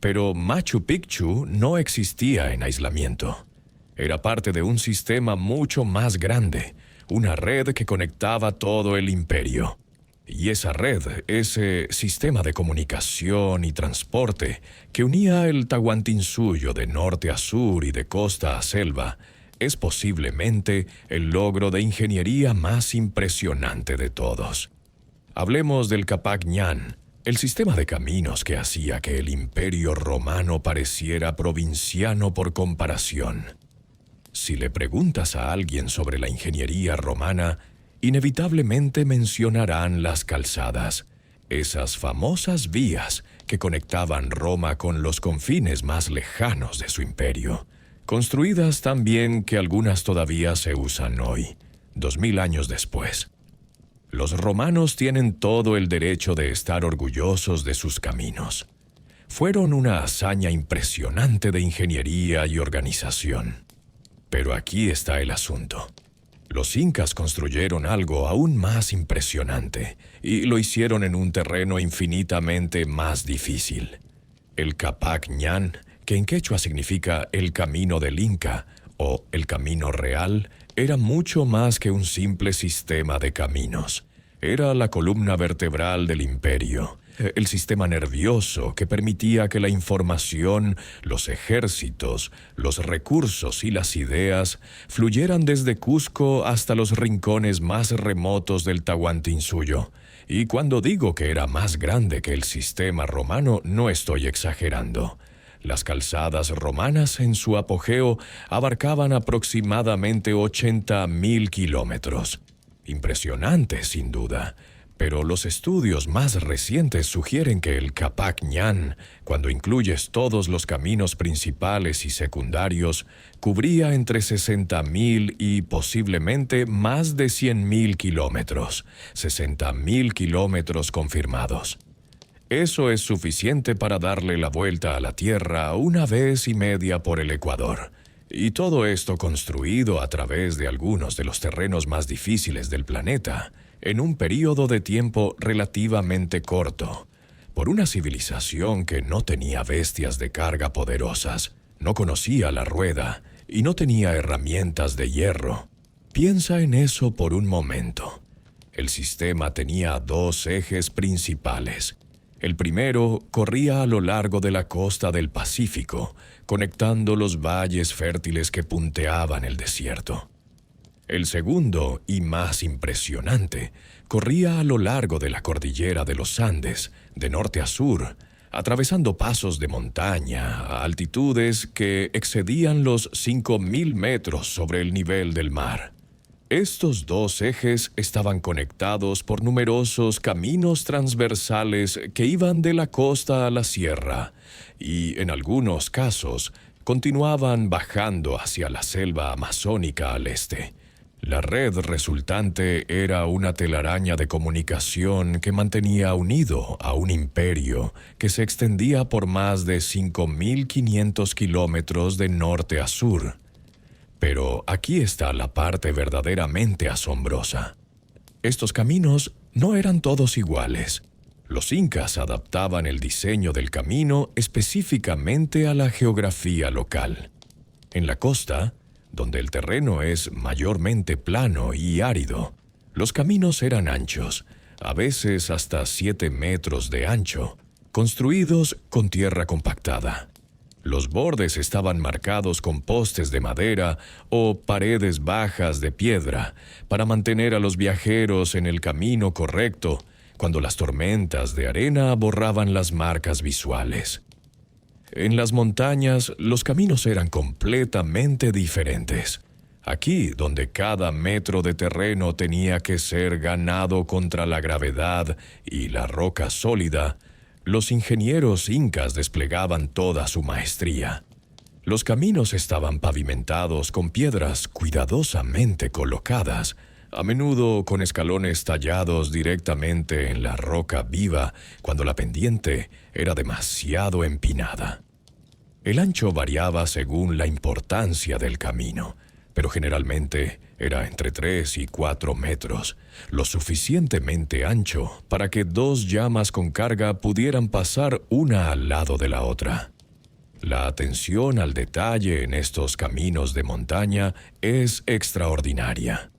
[SPEAKER 1] Pero Machu Picchu no existía en aislamiento. Era parte de un sistema mucho más grande, una red que conectaba todo el imperio. Y esa red, ese sistema de comunicación y transporte que unía el Tahuantinsuyo de norte a sur y de costa a selva, es posiblemente el logro de ingeniería más impresionante de todos. Hablemos del Capac Ñan, el sistema de caminos que hacía que el imperio romano pareciera provinciano por comparación. Si le preguntas a alguien sobre la ingeniería romana, inevitablemente mencionarán las calzadas, esas famosas vías que conectaban Roma con los confines más lejanos de su imperio, construidas tan bien que algunas todavía se usan hoy, 2000 años después. Los romanos tienen todo el derecho de estar orgullosos de sus caminos. Fueron una hazaña impresionante de ingeniería y organización. Pero aquí está el asunto. Los incas construyeron algo aún más impresionante y lo hicieron en un terreno infinitamente más difícil. El Capac Ñan, que en quechua significa el camino del Inca o el camino real, era mucho más que un simple sistema de caminos. Era la columna vertebral del imperio, el sistema nervioso que permitía que la información, los ejércitos, los recursos y las ideas fluyeran desde Cusco hasta los rincones más remotos del Tahuantinsuyo. Y cuando digo que era más grande que el sistema romano, no estoy exagerando. Las calzadas romanas en su apogeo abarcaban aproximadamente 80.000 kilómetros. Impresionante, sin duda. Pero los estudios más recientes sugieren que el Capac Ñan, cuando incluyes todos los caminos principales y secundarios, cubría entre 60.000 y posiblemente más de 100.000 kilómetros, 60.000 kilómetros confirmados. Eso es suficiente para darle la vuelta a la Tierra 1,5 veces por el Ecuador. Y todo esto construido a través de algunos de los terrenos más difíciles del planeta, en un período de tiempo relativamente corto, por una civilización que no tenía bestias de carga poderosas, no conocía la rueda y no tenía herramientas de hierro. Piensa en eso por un momento. El sistema tenía 2 ejes principales. El primero corría a lo largo de la costa del Pacífico, conectando los valles fértiles que punteaban el desierto. El segundo, y más impresionante, corría a lo largo de la cordillera de los Andes, de norte a sur, atravesando pasos de montaña a altitudes que excedían los 5.000 metros sobre el nivel del mar. Estos 2 ejes estaban conectados por numerosos caminos transversales que iban de la costa a la sierra y, en algunos casos, continuaban bajando hacia la selva amazónica al este. La red resultante era una telaraña de comunicación que mantenía unido a un imperio que se extendía por más de 5.500 kilómetros de norte a sur. Pero aquí está la parte verdaderamente asombrosa. Estos caminos no eran todos iguales. Los incas adaptaban el diseño del camino específicamente a la geografía local. En la costa, donde el terreno es mayormente plano y árido, los caminos eran anchos, a veces hasta 7 metros de ancho, construidos con tierra compactada. Los bordes estaban marcados con postes de madera o paredes bajas de piedra para mantener a los viajeros en el camino correcto cuando las tormentas de arena borraban las marcas visuales. En las montañas, los caminos eran completamente diferentes. Aquí, donde cada metro de terreno tenía que ser ganado contra la gravedad y la roca sólida, los ingenieros incas desplegaban toda su maestría. Los caminos estaban pavimentados con piedras cuidadosamente colocadas, a menudo con escalones tallados directamente en la roca viva cuando la pendiente era demasiado empinada. El ancho variaba según la importancia del camino, pero generalmente era entre 3 y 4 metros, lo suficientemente ancho para que 2 llamas con carga pudieran pasar una al lado de la otra. La atención al detalle en estos caminos de montaña es extraordinaria.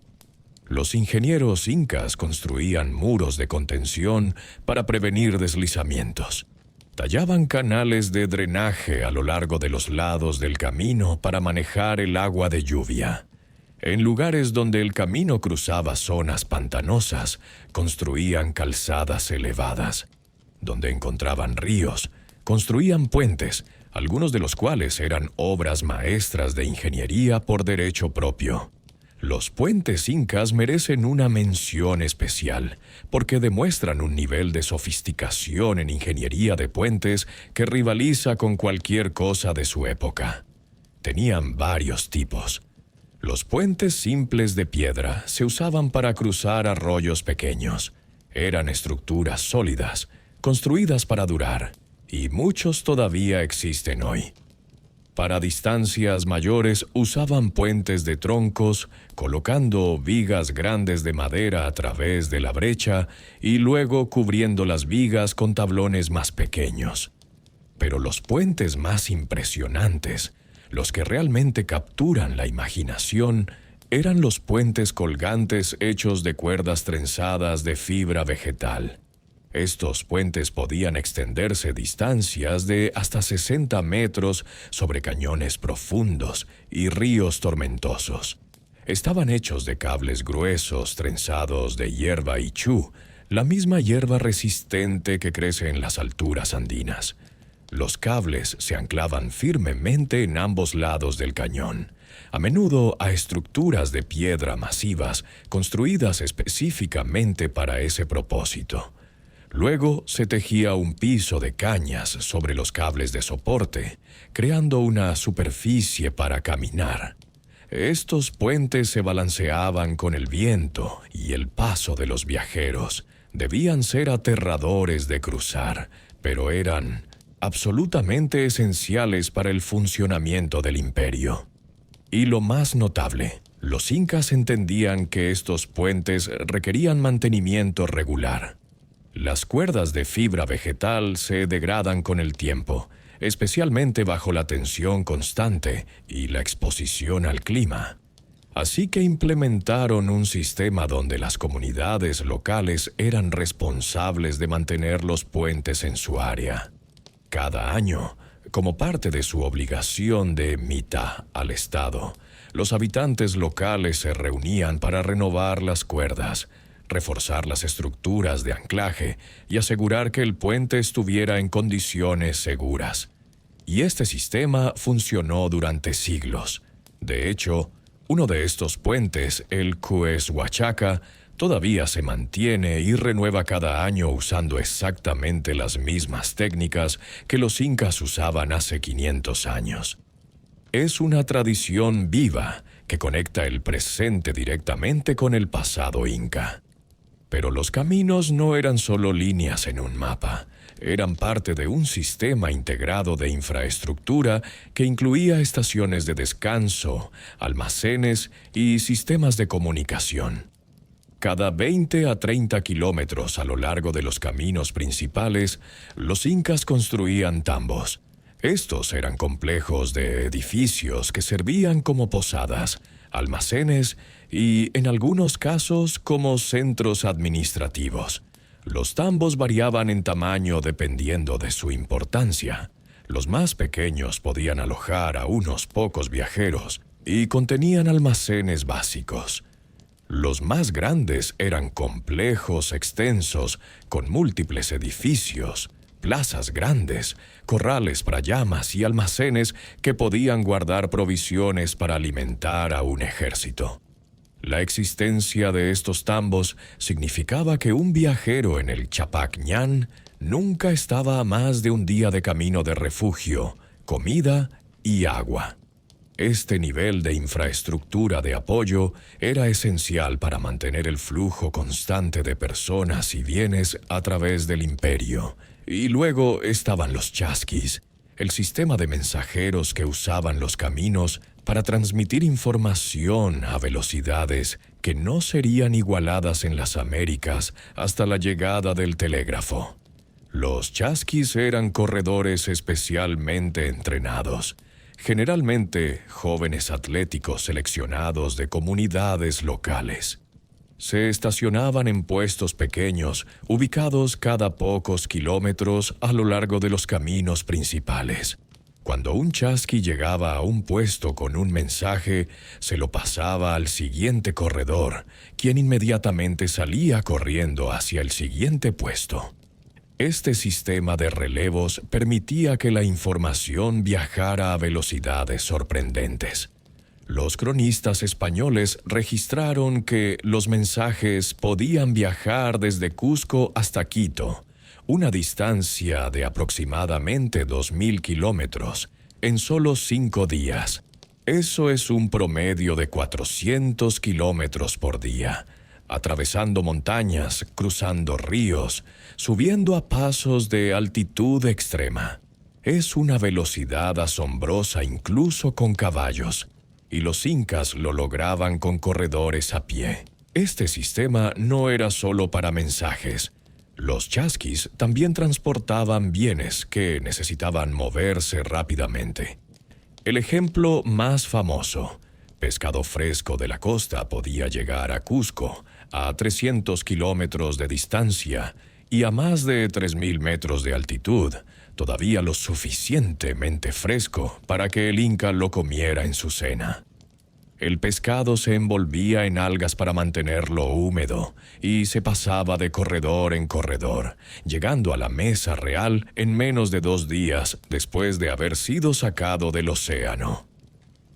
[SPEAKER 1] Los ingenieros incas construían muros de contención para prevenir deslizamientos. Tallaban canales de drenaje a lo largo de los lados del camino para manejar el agua de lluvia. En lugares donde el camino cruzaba zonas pantanosas, construían calzadas elevadas. Donde encontraban ríos, construían puentes, algunos de los cuales eran obras maestras de ingeniería por derecho propio. Los puentes incas merecen una mención especial, porque demuestran un nivel de sofisticación en ingeniería de puentes que rivaliza con cualquier cosa de su época. Tenían varios tipos. Los puentes simples de piedra se usaban para cruzar arroyos pequeños. Eran estructuras sólidas, construidas para durar, y muchos todavía existen hoy. Para distancias mayores usaban puentes de troncos, colocando vigas grandes de madera a través de la brecha y luego cubriendo las vigas con tablones más pequeños. Pero los puentes más impresionantes, los que realmente capturan la imaginación, eran los puentes colgantes hechos de cuerdas trenzadas de fibra vegetal. Estos puentes podían extenderse distancias de hasta 60 metros sobre cañones profundos y ríos tormentosos. Estaban hechos de cables gruesos trenzados de hierba ichú, la misma hierba resistente que crece en las alturas andinas. Los cables se anclaban firmemente en ambos lados del cañón, a menudo a estructuras de piedra masivas construidas específicamente para ese propósito. Luego se tejía un piso de cañas sobre los cables de soporte, creando una superficie para caminar. Estos puentes se balanceaban con el viento y el paso de los viajeros. Debían ser aterradores de cruzar, pero eran absolutamente esenciales para el funcionamiento del imperio. Y lo más notable, los incas entendían que estos puentes requerían mantenimiento regular. Las cuerdas de fibra vegetal se degradan con el tiempo, especialmente bajo la tensión constante y la exposición al clima. Así que implementaron un sistema donde las comunidades locales eran responsables de mantener los puentes en su área. Cada año, como parte de su obligación de mitad al Estado, los habitantes locales se reunían para renovar las cuerdas, reforzar las estructuras de anclaje y asegurar que el puente estuviera en condiciones seguras. Y este sistema funcionó durante siglos. De hecho, uno de estos puentes, el Cueshuachaca, todavía se mantiene y renueva cada año usando exactamente las mismas técnicas que los incas usaban hace 500 años. Es una tradición viva que conecta el presente directamente con el pasado inca. Pero los caminos no eran solo líneas en un mapa. eran parte de un sistema integrado de infraestructura que incluía estaciones de descanso, almacenes y sistemas de comunicación. Cada 20 a 30 kilómetros a lo largo de los caminos principales, los incas construían tambos. Estos eran complejos de edificios que servían como posadas, almacenes y, en algunos casos, como centros administrativos. Los tambos variaban en tamaño dependiendo de su importancia. Los más pequeños podían alojar a unos pocos viajeros y contenían almacenes básicos. Los más grandes eran complejos extensos, con múltiples edificios, plazas grandes, corrales para llamas y almacenes que podían guardar provisiones para alimentar a un ejército. La existencia de estos tambos significaba que un viajero en el Chapac Ñan nunca estaba a más de un día de camino de refugio, comida y agua. Este nivel de infraestructura de apoyo era esencial para mantener el flujo constante de personas y bienes a través del imperio. Y luego estaban los chasquis, el sistema de mensajeros que usaban los caminos para transmitir información a velocidades que no serían igualadas en las Américas hasta la llegada del telégrafo. Los chasquis eran corredores especialmente entrenados, generalmente jóvenes atléticos seleccionados de comunidades locales. Se estacionaban en puestos pequeños, ubicados cada pocos kilómetros a lo largo de los caminos principales. Cuando un chasqui llegaba a un puesto con un mensaje, se lo pasaba al siguiente corredor, quien inmediatamente salía corriendo hacia el siguiente puesto. Este sistema de relevos permitía que la información viajara a velocidades sorprendentes. Los cronistas españoles registraron que los mensajes podían viajar desde Cusco hasta Quito, una distancia de aproximadamente 2.000 kilómetros, en solo 5 días. Eso es un promedio de 400 kilómetros por día, atravesando montañas, cruzando ríos, subiendo a pasos de altitud extrema. Es una velocidad asombrosa incluso con caballos, y los incas lo lograban con corredores a pie. Este sistema no era solo para mensajes. Los chasquis también transportaban bienes que necesitaban moverse rápidamente. El ejemplo más famoso: pescado fresco de la costa podía llegar a Cusco a 300 kilómetros de distancia y a más de 3.000 metros de altitud, todavía lo suficientemente fresco para que el inca lo comiera en su cena. El pescado se envolvía en algas para mantenerlo húmedo y se pasaba de corredor en corredor, llegando a la mesa real en menos de 2 días después de haber sido sacado del océano.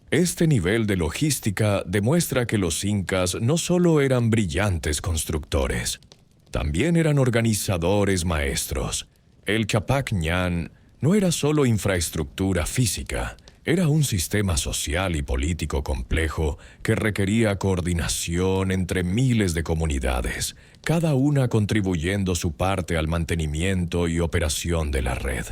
[SPEAKER 1] Este nivel de logística demuestra que los incas no solo eran brillantes constructores, también eran organizadores maestros. El Chapac Ñan no era solo infraestructura física, era un sistema social y político complejo que requería coordinación entre miles de comunidades, cada una contribuyendo su parte al mantenimiento y operación de la red.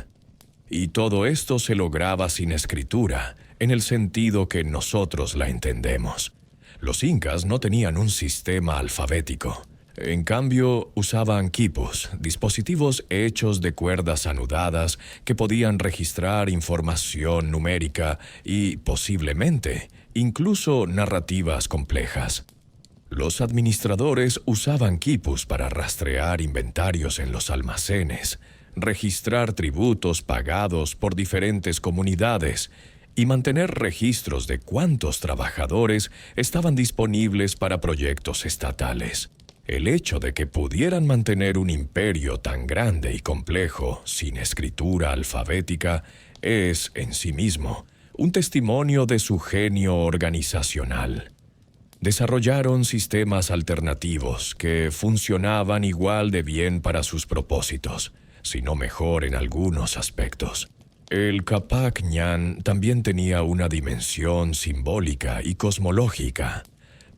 [SPEAKER 1] Y todo esto se lograba sin escritura, en el sentido que nosotros la entendemos. Los incas no tenían un sistema alfabético. En cambio, usaban quipus, dispositivos hechos de cuerdas anudadas que podían registrar información numérica y, posiblemente, incluso narrativas complejas. Los administradores usaban quipus para rastrear inventarios en los almacenes, registrar tributos pagados por diferentes comunidades y mantener registros de cuántos trabajadores estaban disponibles para proyectos estatales. El hecho de que pudieran mantener un imperio tan grande y complejo sin escritura alfabética es, en sí mismo, un testimonio de su genio organizacional. Desarrollaron sistemas alternativos que funcionaban igual de bien para sus propósitos, si no mejor en algunos aspectos. El Chapac Ñan también tenía una dimensión simbólica y cosmológica.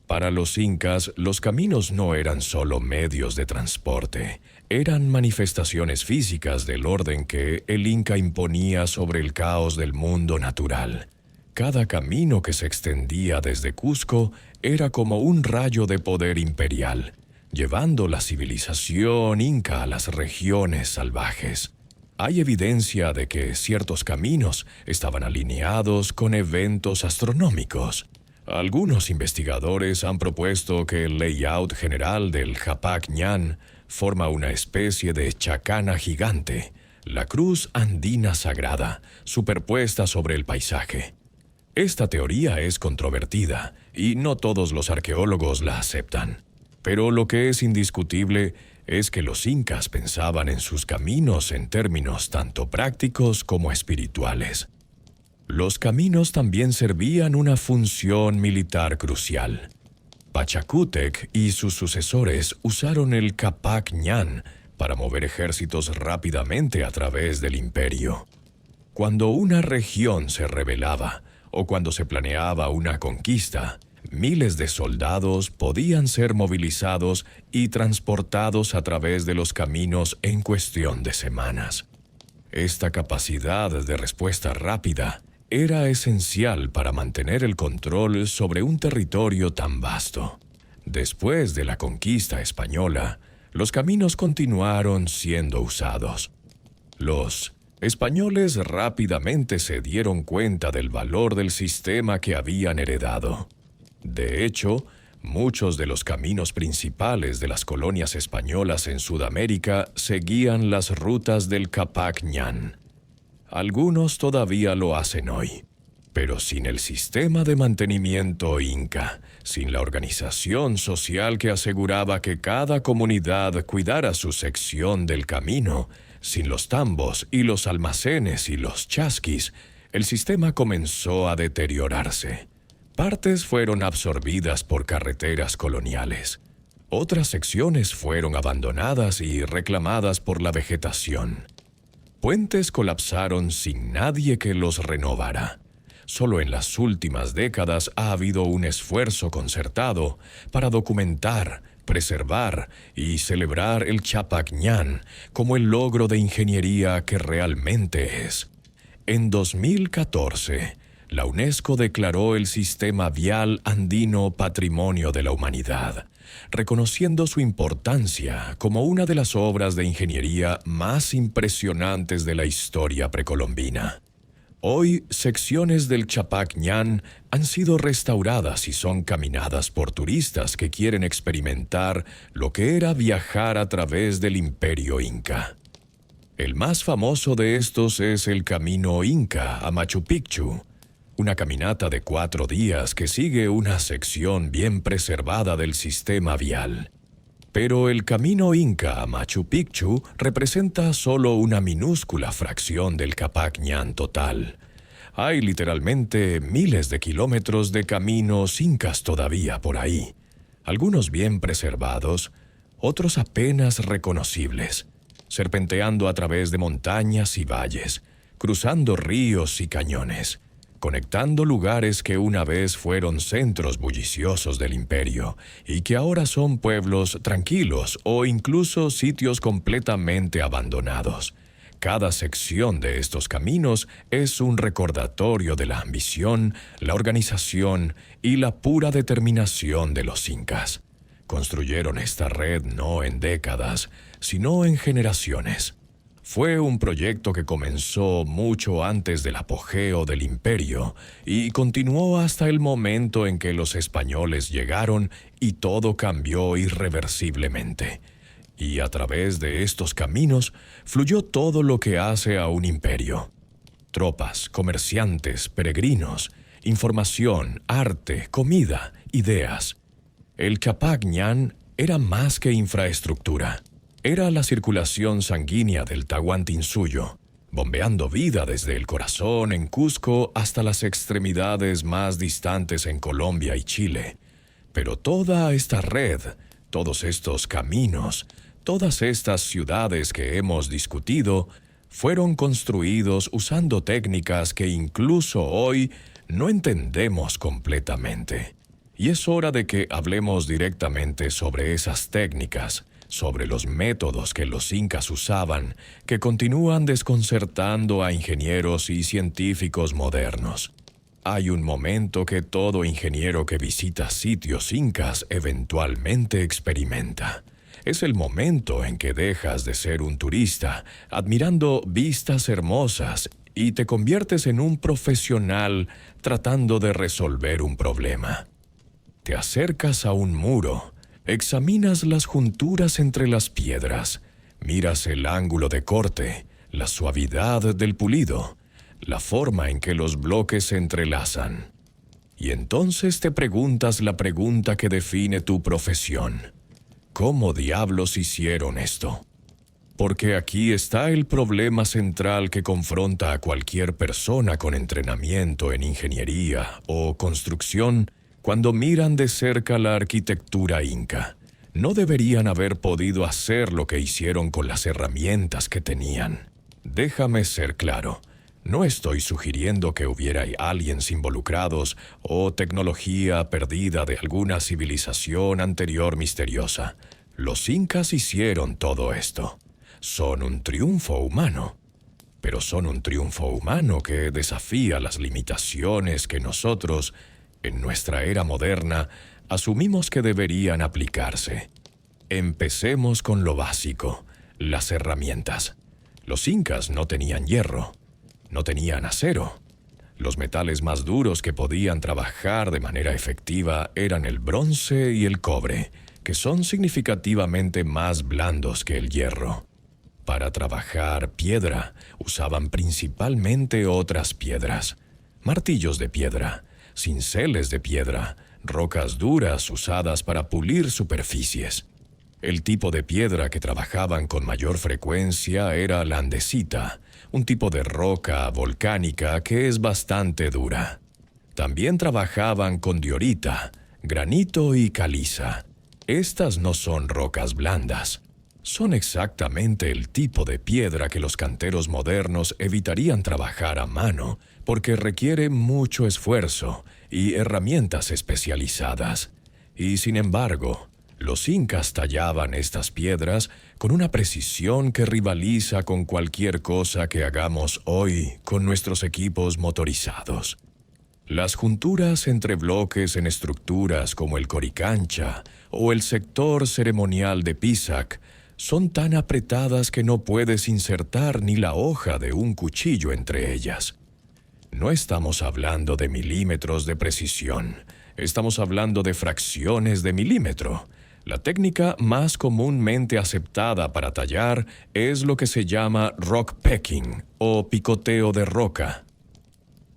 [SPEAKER 1] Para los incas, los caminos no eran solo medios de transporte, eran manifestaciones físicas del orden que el inca imponía sobre el caos del mundo natural. Cada camino que se extendía desde Cusco era como un rayo de poder imperial, llevando la civilización inca a las regiones salvajes. Hay evidencia de que ciertos caminos estaban alineados con eventos astronómicos. Algunos investigadores han propuesto que el layout general del Capac Ñan forma una especie de chacana gigante, la cruz andina sagrada, superpuesta sobre el paisaje. Esta teoría es controvertida y no todos los arqueólogos la aceptan. Pero lo que es indiscutible es que los incas pensaban en sus caminos en términos tanto prácticos como espirituales. Los caminos también servían una función militar crucial. Pachacútec y sus sucesores usaron el Capac Ñan para mover ejércitos rápidamente a través del imperio. Cuando una región se rebelaba o cuando se planeaba una conquista, miles de soldados podían ser movilizados y transportados a través de los caminos en cuestión de semanas. Esta capacidad de respuesta rápida era esencial para mantener el control sobre un territorio tan vasto. Después de la conquista española, los caminos continuaron siendo usados. Los españoles rápidamente se dieron cuenta del valor del sistema que habían heredado. De hecho, muchos de los caminos principales de las colonias españolas en Sudamérica seguían las rutas del Capac Ñan. Algunos todavía lo hacen hoy, pero sin el sistema de mantenimiento inca, sin la organización social que aseguraba que cada comunidad cuidara su sección del camino, sin los tambos y los almacenes y los chasquis, el sistema comenzó a deteriorarse. Partes fueron absorbidas por carreteras coloniales. Otras secciones fueron abandonadas y reclamadas por la vegetación. Puentes colapsaron sin nadie que los renovara. Solo en las últimas décadas ha habido un esfuerzo concertado para documentar, preservar y celebrar el Capac Ñan como el logro de ingeniería que realmente es. En 2014, la UNESCO declaró el sistema vial andino Patrimonio de la Humanidad, reconociendo su importancia como una de las obras de ingeniería más impresionantes de la historia precolombina. Hoy, secciones del Capac Ñan han sido restauradas y son caminadas por turistas que quieren experimentar lo que era viajar a través del Imperio Inca. El más famoso de estos es el Camino Inca a Machu Picchu, una caminata de 4 días que sigue una sección bien preservada del sistema vial. Pero el Camino Inca a Machu Picchu representa solo una minúscula fracción del Capac Ñan total. Hay literalmente miles de kilómetros de caminos incas todavía por ahí, algunos bien preservados, otros apenas reconocibles, serpenteando a través de montañas y valles, cruzando ríos y cañones, conectando lugares que una vez fueron centros bulliciosos del imperio y que ahora son pueblos tranquilos o incluso sitios completamente abandonados. Cada sección de estos caminos es un recordatorio de la ambición, la organización y la pura determinación de los incas. Construyeron esta red no en décadas, sino en generaciones. Fue un proyecto que comenzó mucho antes del apogeo del imperio y continuó hasta el momento en que los españoles llegaron y todo cambió irreversiblemente. Y a través de estos caminos fluyó todo lo que hace a un imperio. Tropas, comerciantes, peregrinos, información, arte, comida, ideas. El Capac Ñan era más que infraestructura. Era la circulación sanguínea del Tahuantinsuyo, bombeando vida desde el corazón en Cusco hasta las extremidades más distantes en Colombia y Chile. Pero toda esta red, todos estos caminos, todas estas ciudades que hemos discutido, fueron construidos usando técnicas que incluso hoy no entendemos completamente. Y es hora de que hablemos directamente sobre esas técnicas, sobre los métodos que los incas usaban, que continúan desconcertando a ingenieros y científicos modernos. Hay un momento que todo ingeniero que visita sitios incas eventualmente experimenta. Es el momento en que dejas de ser un turista, admirando vistas hermosas, y te conviertes en un profesional tratando de resolver un problema. Te acercas a un muro, examinas las junturas entre las piedras, miras el ángulo de corte, la suavidad del pulido, la forma en que los bloques se entrelazan. Y entonces te preguntas la pregunta que define tu profesión. ¿Cómo diablos hicieron esto? Porque aquí está el problema central que confronta a cualquier persona con entrenamiento en ingeniería o construcción cuando miran de cerca la arquitectura inca. No deberían haber podido hacer lo que hicieron con las herramientas que tenían. Déjame ser claro. No estoy sugiriendo que hubiera aliens involucrados o tecnología perdida de alguna civilización anterior misteriosa. Los incas hicieron todo esto. Son un triunfo humano. Pero son un triunfo humano que desafía las limitaciones que nosotros, en nuestra era moderna, asumimos que deberían aplicarse. Empecemos con lo básico, las herramientas. Los incas no tenían hierro. No tenían acero. Los metales más duros que podían trabajar de manera efectiva eran el bronce y el cobre, que son significativamente más blandos que el hierro. Para trabajar piedra, usaban principalmente otras piedras, martillos de piedra, cinceles de piedra, rocas duras usadas para pulir superficies. El tipo de piedra que trabajaban con mayor frecuencia era la andesita, un tipo de roca volcánica que es bastante dura. También trabajaban con diorita, granito y caliza. Estas no son rocas blandas. Son exactamente el tipo de piedra que los canteros modernos evitarían trabajar a mano porque requiere mucho esfuerzo y herramientas especializadas. Y sin embargo, los incas tallaban estas piedras con una precisión que rivaliza con cualquier cosa que hagamos hoy con nuestros equipos motorizados. Las junturas entre bloques en estructuras como el Coricancha o el sector ceremonial de Pisac son tan apretadas que no puedes insertar ni la hoja de un cuchillo entre ellas. No estamos hablando de milímetros de precisión, estamos hablando de fracciones de milímetro. La técnica más comúnmente aceptada para tallar es lo que se llama rock pecking o picoteo de roca.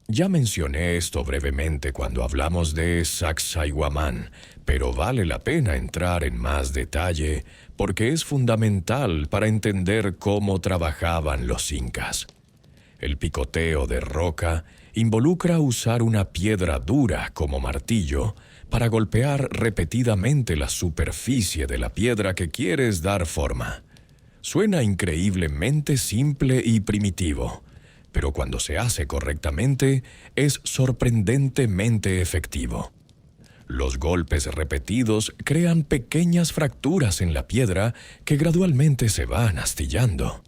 [SPEAKER 1] Ya mencioné esto brevemente cuando hablamos de Sacsayhuamán, pero vale la pena entrar en más detalle porque es fundamental para entender cómo trabajaban los incas. El picoteo de roca involucra usar una piedra dura como martillo para golpear repetidamente la superficie de la piedra que quieres dar forma. Suena increíblemente simple y primitivo, pero cuando se hace correctamente es sorprendentemente efectivo. Los golpes repetidos crean pequeñas fracturas en la piedra que gradualmente se van astillando.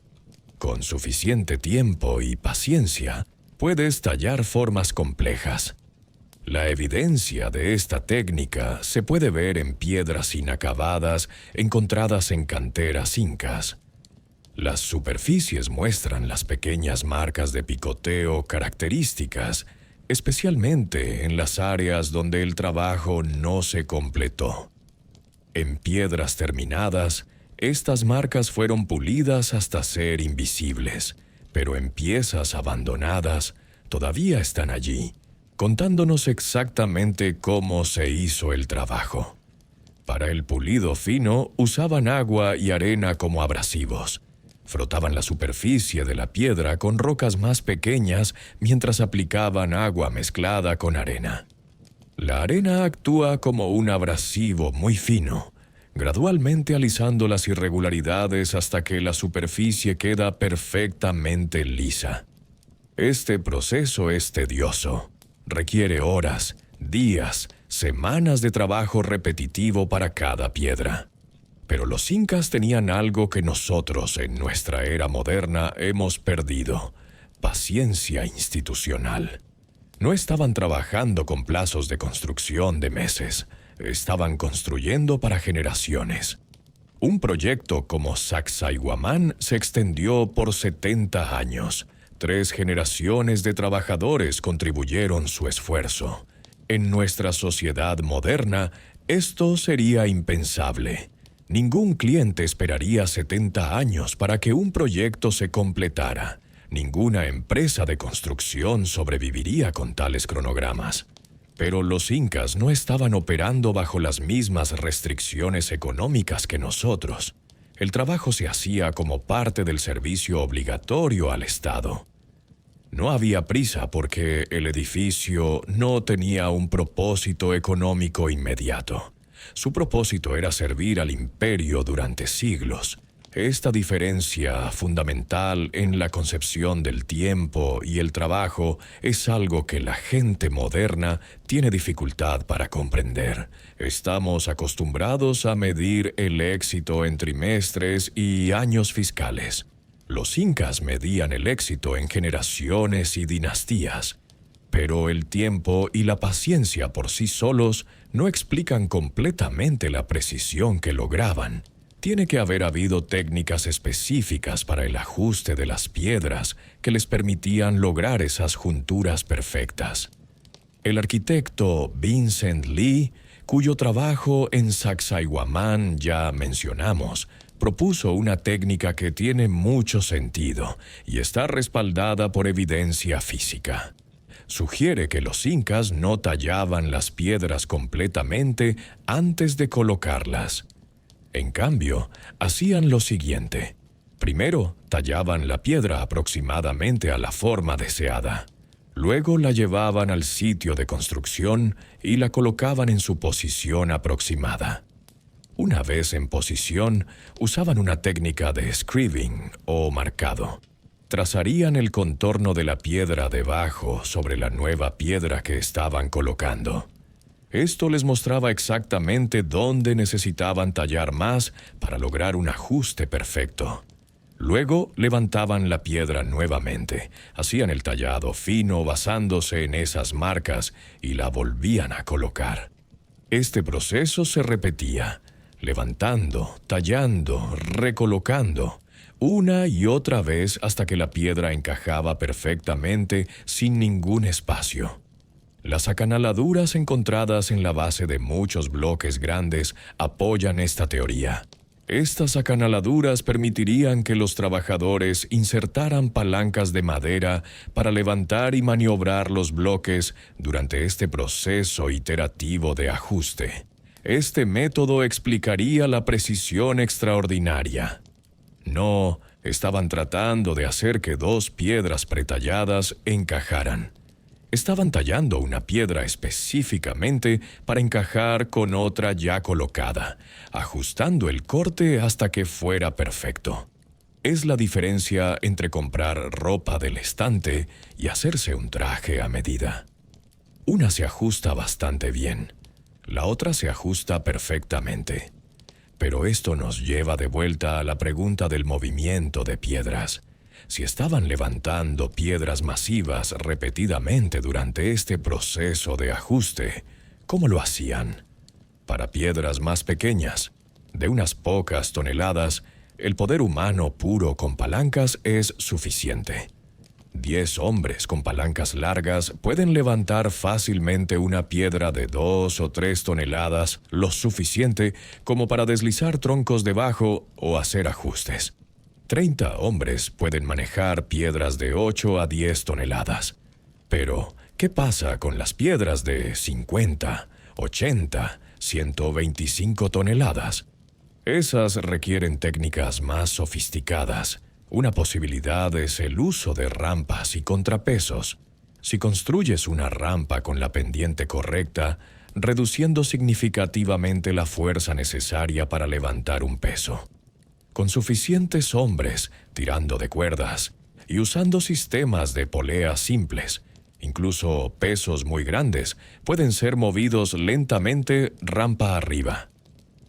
[SPEAKER 1] Con suficiente tiempo y paciencia, puedes tallar formas complejas. La evidencia de esta técnica se puede ver en piedras inacabadas encontradas en canteras incas. Las superficies muestran las pequeñas marcas de picoteo características, especialmente en las áreas donde el trabajo no se completó. En piedras terminadas, estas marcas fueron pulidas hasta ser invisibles, pero en piezas abandonadas todavía están allí, contándonos exactamente cómo se hizo el trabajo. Para el pulido fino usaban agua y arena como abrasivos. Frotaban la superficie de la piedra con rocas más pequeñas mientras aplicaban agua mezclada con arena. La arena actúa como un abrasivo muy fino, gradualmente alisando las irregularidades hasta que la superficie queda perfectamente lisa. Este proceso es tedioso. Requiere horas, días, semanas de trabajo repetitivo para cada piedra. Pero los incas tenían algo que nosotros en nuestra era moderna hemos perdido: paciencia institucional. No estaban trabajando con plazos de construcción de meses, estaban construyendo para generaciones. Un proyecto como Sacsayhuamán se extendió por 70 años. 3 generaciones de trabajadores contribuyeron su esfuerzo. En nuestra sociedad moderna, esto sería impensable. Ningún cliente esperaría 70 años para que un proyecto se completara. Ninguna empresa de construcción sobreviviría con tales cronogramas. Pero los incas no estaban operando bajo las mismas restricciones económicas que nosotros. El trabajo se hacía como parte del servicio obligatorio al Estado. No había prisa porque el edificio no tenía un propósito económico inmediato. Su propósito era servir al imperio durante siglos. Esta diferencia fundamental en la concepción del tiempo y el trabajo es algo que la gente moderna tiene dificultad para comprender. Estamos acostumbrados a medir el éxito en trimestres y años fiscales. Los incas medían el éxito en generaciones y dinastías. Pero el tiempo y la paciencia por sí solos no explican completamente la precisión que lograban. Tiene que haber habido técnicas específicas para el ajuste de las piedras que les permitían lograr esas junturas perfectas. El arquitecto Vincent Lee, cuyo trabajo en Sacsayhuamán ya mencionamos, propuso una técnica que tiene mucho sentido y está respaldada por evidencia física. Sugiere que los incas no tallaban las piedras completamente antes de colocarlas. En cambio, hacían lo siguiente. Primero, tallaban la piedra aproximadamente a la forma deseada. Luego la llevaban al sitio de construcción y la colocaban en su posición aproximada. Una vez en posición, usaban una técnica de scribing o marcado. Trazarían el contorno de la piedra debajo sobre la nueva piedra que estaban colocando. Esto les mostraba exactamente dónde necesitaban tallar más para lograr un ajuste perfecto. Luego levantaban la piedra nuevamente, hacían el tallado fino basándose en esas marcas y la volvían a colocar. Este proceso se repetía, levantando, tallando, recolocando, una y otra vez hasta que la piedra encajaba perfectamente sin ningún espacio. Las acanaladuras encontradas en la base de muchos bloques grandes apoyan esta teoría. Estas acanaladuras permitirían que los trabajadores insertaran palancas de madera para levantar y maniobrar los bloques durante este proceso iterativo de ajuste. Este método explicaría la precisión extraordinaria. No, estaban tratando de hacer que 2 piedras pretalladas encajaran. Estaban tallando una piedra específicamente para encajar con otra ya colocada, ajustando el corte hasta que fuera perfecto. Es la diferencia entre comprar ropa del estante y hacerse un traje a medida. Una se ajusta bastante bien, la otra se ajusta perfectamente. Pero esto nos lleva de vuelta a la pregunta del movimiento de piedras. Si estaban levantando piedras masivas repetidamente durante este proceso de ajuste, ¿cómo lo hacían? Para piedras más pequeñas, de unas pocas toneladas, el poder humano puro con palancas es suficiente. 10 hombres con palancas largas pueden levantar fácilmente una piedra de 2 o 3 toneladas, lo suficiente como para deslizar troncos debajo o hacer ajustes. 30 hombres pueden manejar piedras de 8 a 10 toneladas. Pero, ¿qué pasa con las piedras de 50, 80, 125 toneladas? Esas requieren técnicas más sofisticadas. Una posibilidad es el uso de rampas y contrapesos. Si construyes una rampa con la pendiente correcta, reduciendo significativamente la fuerza necesaria para levantar un peso. Con suficientes hombres tirando de cuerdas y usando sistemas de polea simples, Incluso pesos muy grandes pueden ser movidos lentamente rampa arriba.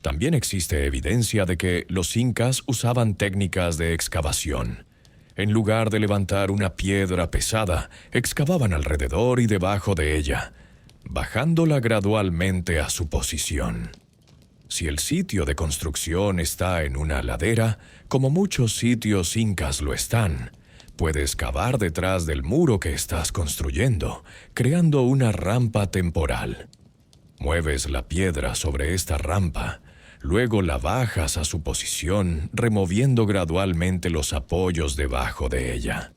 [SPEAKER 1] También existe evidencia de que los incas usaban técnicas de excavación. En lugar de levantar una piedra pesada, excavaban alrededor y debajo de ella, bajándola gradualmente a su posición. Si el sitio de construcción está en una ladera, como muchos sitios incas lo están, puedes cavar detrás del muro que estás construyendo, creando una rampa temporal. Mueves la piedra sobre esta rampa, luego la bajas a su posición, removiendo gradualmente los apoyos debajo de ella.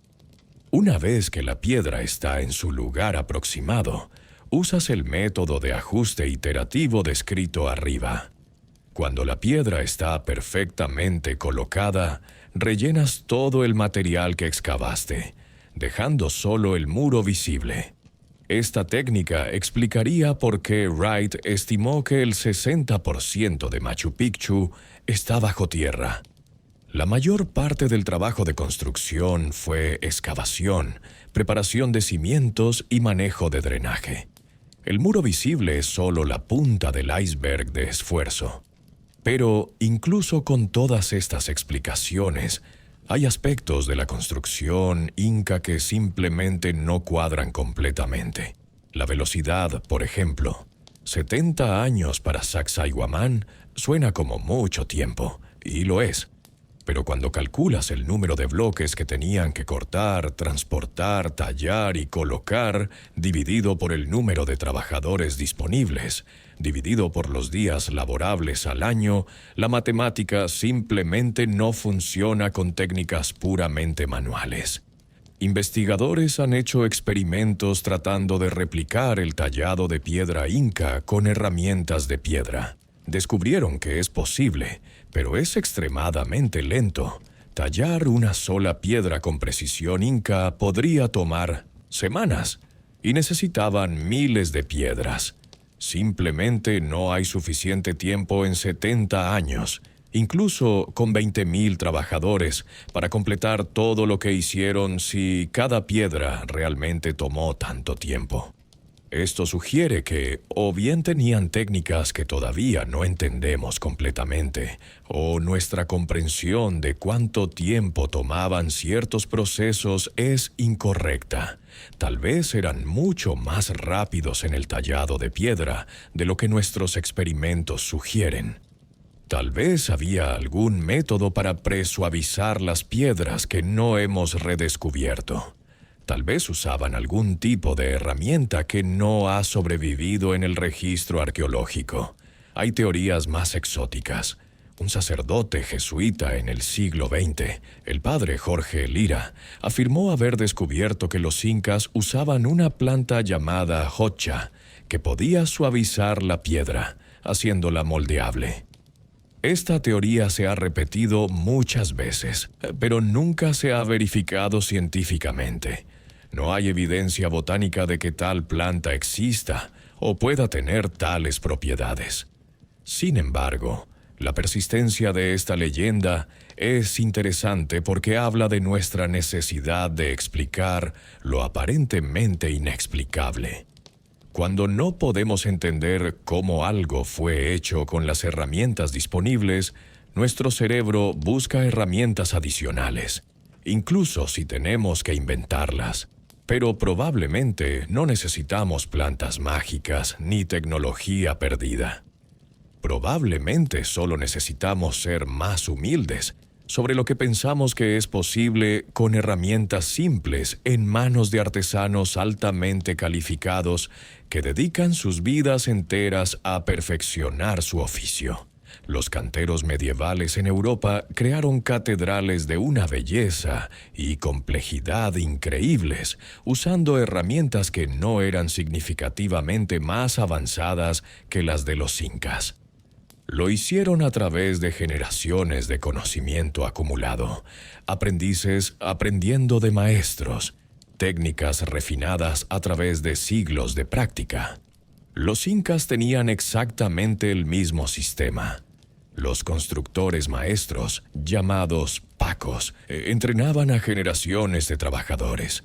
[SPEAKER 1] Una vez que la piedra está en su lugar aproximado, usas el método de ajuste iterativo descrito arriba. Cuando la piedra está perfectamente colocada, rellenas todo el material que excavaste, dejando solo el muro visible. Esta técnica explicaría por qué Wright estimó que el 60% de Machu Picchu está bajo tierra. La mayor parte del trabajo de construcción fue excavación, preparación de cimientos y manejo de drenaje. El muro visible es solo la punta del iceberg de esfuerzo. Pero incluso con todas estas explicaciones, hay aspectos de la construcción inca que simplemente no cuadran completamente. La velocidad, por ejemplo. 70 años para Sacsayhuamán suena como mucho tiempo, y lo es. Pero cuando calculas el número de bloques que tenían que cortar, transportar, tallar y colocar, dividido por el número de trabajadores disponibles, dividido por los días laborables al año, la matemática simplemente no funciona con técnicas puramente manuales. Investigadores han hecho experimentos tratando de replicar el tallado de piedra inca con herramientas de piedra. Descubrieron que es posible, pero es extremadamente lento. Tallar una sola piedra con precisión inca podría tomar semanas, y necesitaban miles de piedras. Simplemente no hay suficiente tiempo en 70 años, incluso con 20,000 trabajadores, para completar todo lo que hicieron si cada piedra realmente tomó tanto tiempo. Esto sugiere que o bien tenían técnicas que todavía no entendemos completamente, o nuestra comprensión de cuánto tiempo tomaban ciertos procesos es incorrecta. Tal vez eran mucho más rápidos en el tallado de piedra de lo que nuestros experimentos sugieren. Tal vez había algún método para presuavizar las piedras que no hemos redescubierto. Tal vez usaban algún tipo de herramienta que no ha sobrevivido en el registro arqueológico. Hay teorías más exóticas. Un sacerdote jesuita en el siglo XX, el padre Jorge Lira, afirmó haber descubierto que los incas usaban una planta llamada hocha, que podía suavizar la piedra, haciéndola moldeable. Esta teoría se ha repetido muchas veces, pero nunca se ha verificado científicamente. No hay evidencia botánica de que tal planta exista o pueda tener tales propiedades. Sin embargo, la persistencia de esta leyenda es interesante porque habla de nuestra necesidad de explicar lo aparentemente inexplicable. Cuando no podemos entender cómo algo fue hecho con las herramientas disponibles, nuestro cerebro busca herramientas adicionales, incluso si tenemos que inventarlas. Pero probablemente no necesitamos plantas mágicas ni tecnología perdida. Probablemente solo necesitamos ser más humildes sobre lo que pensamos que es posible con herramientas simples en manos de artesanos altamente calificados que dedican sus vidas enteras a perfeccionar su oficio. Los canteros medievales en Europa crearon catedrales de una belleza y complejidad increíbles, usando herramientas que no eran significativamente más avanzadas que las de los incas. Lo hicieron a través de generaciones de conocimiento acumulado, aprendices aprendiendo de maestros, técnicas refinadas a través de siglos de práctica. Los incas tenían exactamente el mismo sistema. Los constructores maestros, llamados pacos, entrenaban a generaciones de trabajadores.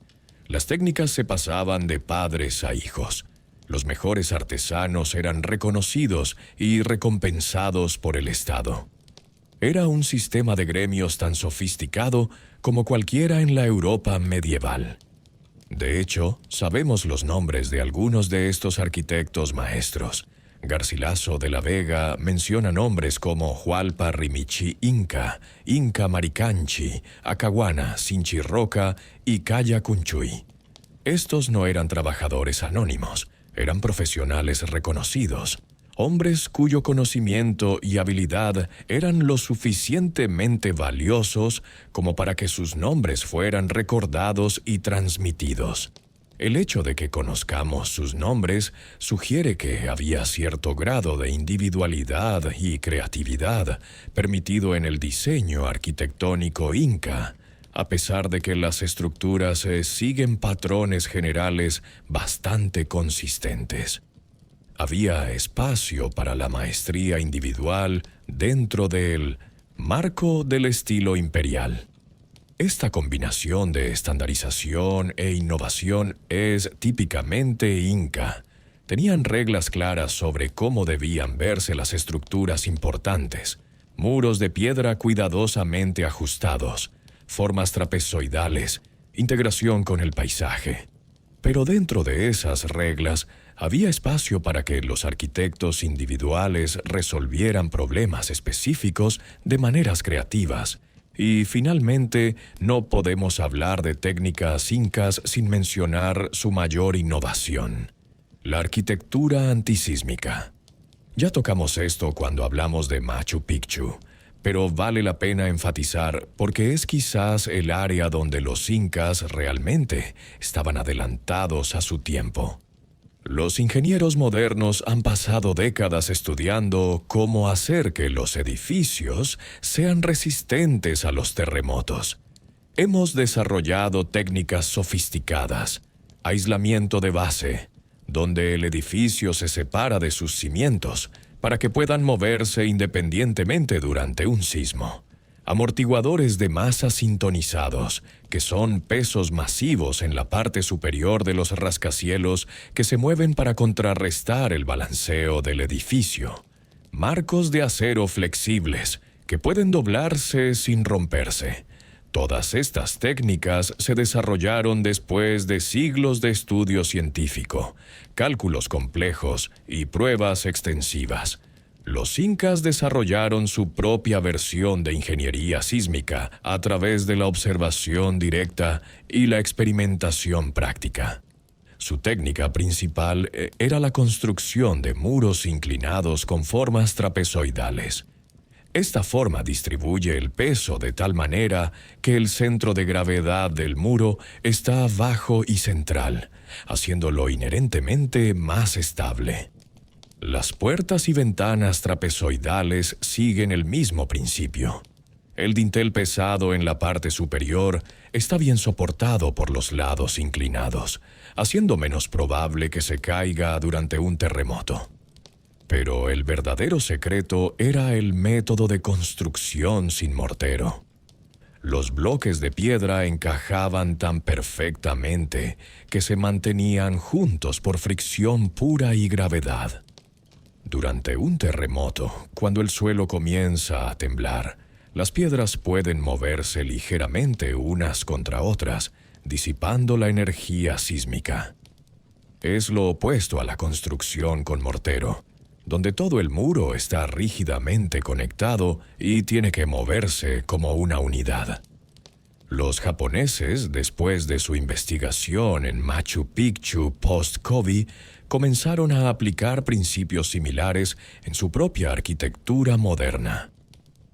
[SPEAKER 1] Las técnicas se pasaban de padres a hijos. Los mejores artesanos eran reconocidos y recompensados por el Estado. Era un sistema de gremios tan sofisticado como cualquiera en la Europa medieval. De hecho, sabemos los nombres de algunos de estos arquitectos maestros. Garcilaso de la Vega menciona nombres como Hualpa Rimichi Inca, Inca Maricanchi, Acahuana, Sinchirroca y Calla Cunchuy. Estos no eran trabajadores anónimos, eran profesionales reconocidos, hombres cuyo conocimiento y habilidad eran lo suficientemente valiosos como para que sus nombres fueran recordados y transmitidos. El hecho de que conozcamos sus nombres sugiere que había cierto grado de individualidad y creatividad permitido en el diseño arquitectónico inca, a pesar de que las estructuras siguen patrones generales bastante consistentes. Había espacio para la maestría individual dentro del marco del estilo imperial. Esta combinación de estandarización e innovación es típicamente inca. Tenían reglas claras sobre cómo debían verse las estructuras importantes, muros de piedra cuidadosamente ajustados, formas trapezoidales, integración con el paisaje. Pero dentro de esas reglas había espacio para que los arquitectos individuales resolvieran problemas específicos de maneras creativas. Y finalmente, no podemos hablar de técnicas incas sin mencionar su mayor innovación: la arquitectura antisísmica. Ya tocamos esto cuando hablamos de Machu Picchu, pero vale la pena enfatizar porque es quizás el área donde los incas realmente estaban adelantados a su tiempo. Los ingenieros modernos han pasado décadas estudiando cómo hacer que los edificios sean resistentes a los terremotos. Hemos desarrollado técnicas sofisticadas, aislamiento de base, donde el edificio se separa de sus cimientos para que puedan moverse independientemente durante un sismo. Amortiguadores de masa sintonizados, que son pesos masivos en la parte superior de los rascacielos que se mueven para contrarrestar el balanceo del edificio. Marcos de acero flexibles, que pueden doblarse sin romperse. Todas estas técnicas se desarrollaron después de siglos de estudio científico, cálculos complejos y pruebas extensivas. Los incas desarrollaron su propia versión de ingeniería sísmica a través de la observación directa y la experimentación práctica. Su técnica principal era la construcción de muros inclinados con formas trapezoidales. Esta forma distribuye el peso de tal manera que el centro de gravedad del muro está bajo y central, haciéndolo inherentemente más estable. Las puertas y ventanas trapezoidales siguen el mismo principio. El dintel pesado en la parte superior está bien soportado por los lados inclinados, haciendo menos probable que se caiga durante un terremoto. Pero el verdadero secreto era el método de construcción sin mortero. Los bloques de piedra encajaban tan perfectamente que se mantenían juntos por fricción pura y gravedad. Durante un terremoto, cuando el suelo comienza a temblar, las piedras pueden moverse ligeramente unas contra otras, disipando la energía sísmica. Es lo opuesto a la construcción con mortero, donde todo el muro está rígidamente conectado y tiene que moverse como una unidad. Los japoneses, después de su investigación en Machu Picchu post-COVID, comenzaron a aplicar principios similares en su propia arquitectura moderna.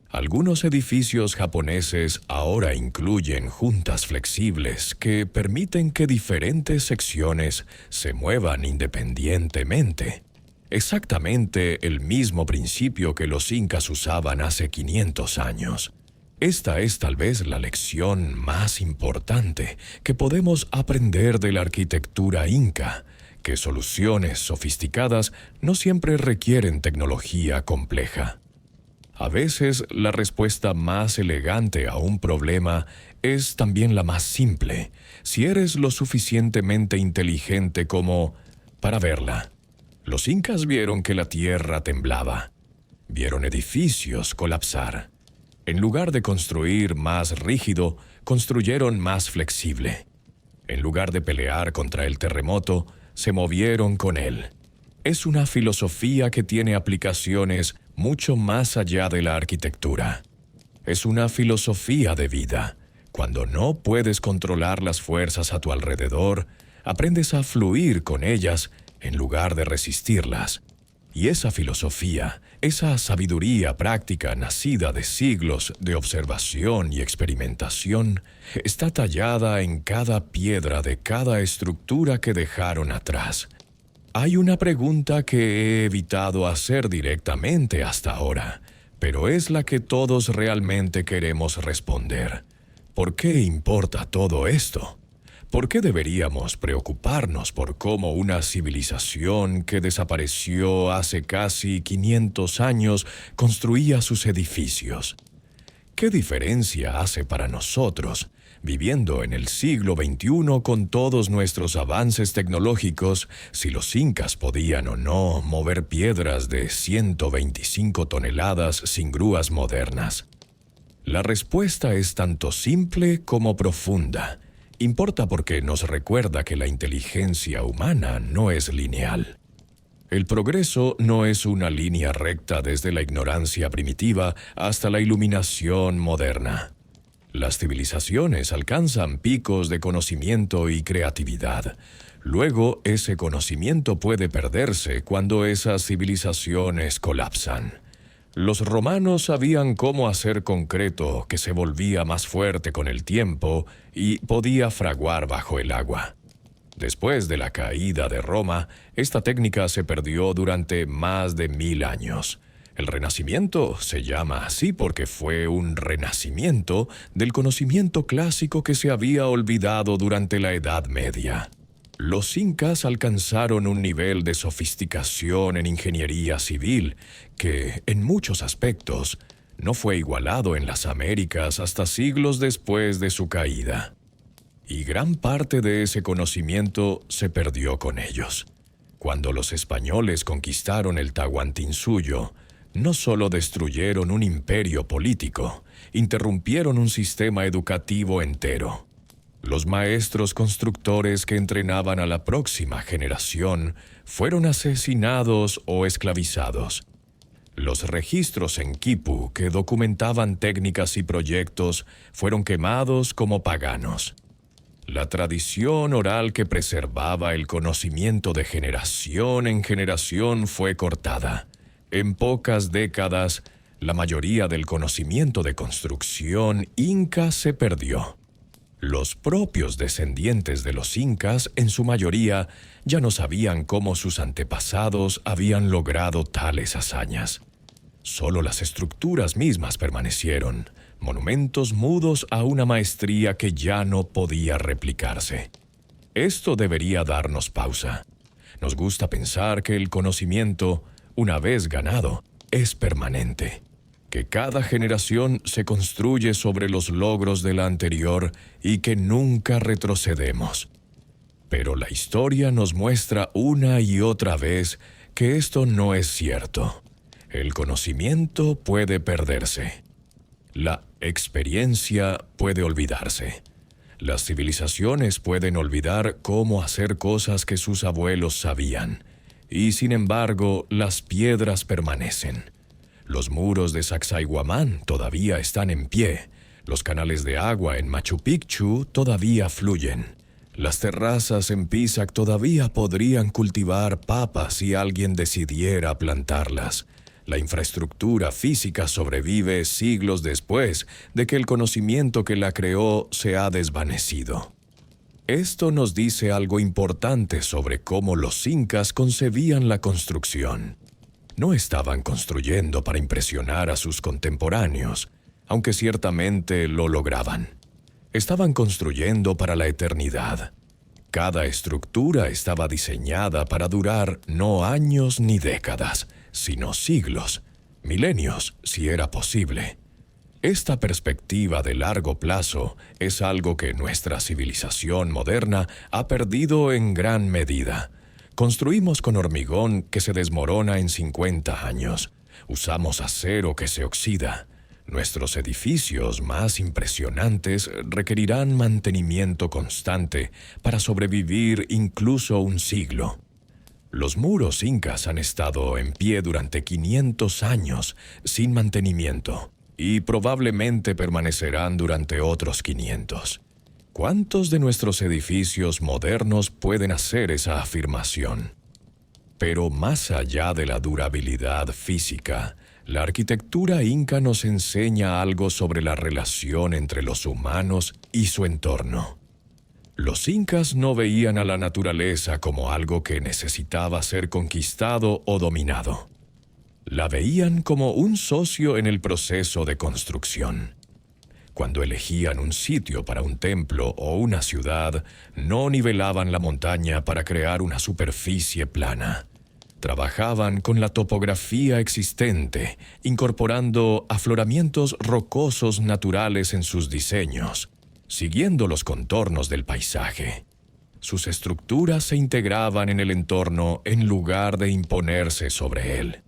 [SPEAKER 1] Algunos edificios japoneses ahora incluyen juntas flexibles que permiten que diferentes secciones se muevan independientemente. Exactamente el mismo principio que los incas usaban hace 500 años. Esta es tal vez la lección más importante que podemos aprender de la arquitectura inca, que soluciones sofisticadas no siempre requieren tecnología compleja. A veces la respuesta más elegante a un problema es también la más simple, si eres lo suficientemente inteligente como para verla. Los incas vieron que la tierra temblaba. Vieron edificios colapsar. En lugar de construir más rígido, construyeron más flexible. En lugar de pelear contra el terremoto, se movieron con él. Es una filosofía que tiene aplicaciones mucho más allá de la arquitectura. Es una filosofía de vida. Cuando no puedes controlar las fuerzas a tu alrededor, aprendes a fluir con ellas en lugar de resistirlas. Y esa filosofía, esa sabiduría práctica nacida de siglos de observación y experimentación, está tallada en cada piedra de cada estructura que dejaron atrás. Hay una pregunta que he evitado hacer directamente hasta ahora, pero es la que todos realmente queremos responder. ¿Por qué importa todo esto? ¿Por qué deberíamos preocuparnos por cómo una civilización que desapareció hace casi 500 años construía sus edificios? ¿Qué diferencia hace para nosotros, viviendo en el siglo XXI con todos nuestros avances tecnológicos, si los incas podían o no mover piedras de 125 toneladas sin grúas modernas? La respuesta es tanto simple como profunda. Importa porque nos recuerda que la inteligencia humana no es lineal. El progreso no es una línea recta desde la ignorancia primitiva hasta la iluminación moderna. Las civilizaciones alcanzan picos de conocimiento y creatividad. Luego, ese conocimiento puede perderse cuando esas civilizaciones colapsan. Los romanos sabían cómo hacer concreto que se volvía más fuerte con el tiempo y podía fraguar bajo el agua. Después de la caída de Roma, esta técnica se perdió durante más de 1000 años. El Renacimiento se llama así porque fue un renacimiento del conocimiento clásico que se había olvidado durante la Edad Media. Los incas alcanzaron un nivel de sofisticación en ingeniería civil que, en muchos aspectos, no fue igualado en las Américas hasta siglos después de su caída. Y gran parte de ese conocimiento se perdió con ellos. Cuando los españoles conquistaron el Tahuantinsuyo, no solo destruyeron un imperio político, interrumpieron un sistema educativo entero. Los maestros constructores que entrenaban a la próxima generación fueron asesinados o esclavizados. Los registros en quipu que documentaban técnicas y proyectos fueron quemados como paganos. La tradición oral que preservaba el conocimiento de generación en generación fue cortada. En pocas décadas, la mayoría del conocimiento de construcción inca se perdió. Los propios descendientes de los incas, en su mayoría, ya no sabían cómo sus antepasados habían logrado tales hazañas. Solo las estructuras mismas permanecieron, monumentos mudos a una maestría que ya no podía replicarse. Esto debería darnos pausa. Nos gusta pensar que el conocimiento, una vez ganado, es permanente, que cada generación se construye sobre los logros de la anterior y que nunca retrocedemos. Pero la historia nos muestra una y otra vez que esto no es cierto. El conocimiento puede perderse. La experiencia puede olvidarse. Las civilizaciones pueden olvidar cómo hacer cosas que sus abuelos sabían. Y sin embargo, las piedras permanecen. Los muros de Sacsayhuamán todavía están en pie. Los canales de agua en Machu Picchu todavía fluyen. Las terrazas en Pisac todavía podrían cultivar papas si alguien decidiera plantarlas. La infraestructura física sobrevive siglos después de que el conocimiento que la creó se ha desvanecido. Esto nos dice algo importante sobre cómo los incas concebían la construcción. No estaban construyendo para impresionar a sus contemporáneos, aunque ciertamente lo lograban. Estaban construyendo para la eternidad. Cada estructura estaba diseñada para durar no años ni décadas, sino siglos. milenios si era posible. Esta perspectiva de largo plazo es algo que nuestra civilización moderna ha perdido en gran medida. Construimos con hormigón que se desmorona en 50 años. Usamos acero que se oxida. Nuestros edificios más impresionantes requerirán mantenimiento constante para sobrevivir incluso un siglo. Los muros incas han estado en pie durante 500 años sin mantenimiento y probablemente permanecerán durante otros 500. ¿Cuántos de nuestros edificios modernos pueden hacer esa afirmación? Pero más allá de la durabilidad física, la arquitectura inca nos enseña algo sobre la relación entre los humanos y su entorno. Los incas no veían a la naturaleza como algo que necesitaba ser conquistado o dominado. La veían como un socio en el proceso de construcción. Cuando elegían un sitio para un templo o una ciudad, no nivelaban la montaña para crear una superficie plana. Trabajaban con la topografía existente, incorporando afloramientos rocosos naturales en sus diseños, siguiendo los contornos del paisaje. Sus estructuras se integraban en el entorno en lugar de imponerse sobre él.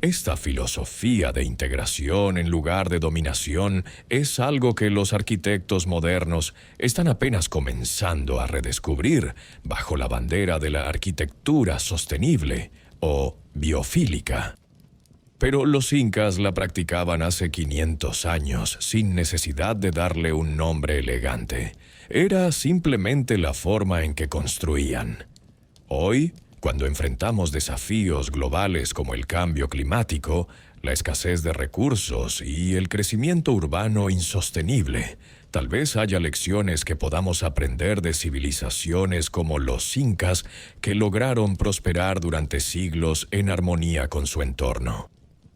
[SPEAKER 1] Esta filosofía de integración en lugar de dominación es algo que los arquitectos modernos están apenas comenzando a redescubrir bajo la bandera de la arquitectura sostenible o biofílica. Pero los incas la practicaban hace 500 años sin necesidad de darle un nombre elegante. Era simplemente la forma en que construían. Hoy, cuando enfrentamos desafíos globales como el cambio climático, la escasez de recursos y el crecimiento urbano insostenible, tal vez haya lecciones que podamos aprender de civilizaciones como los incas que lograron prosperar durante siglos en armonía con su entorno.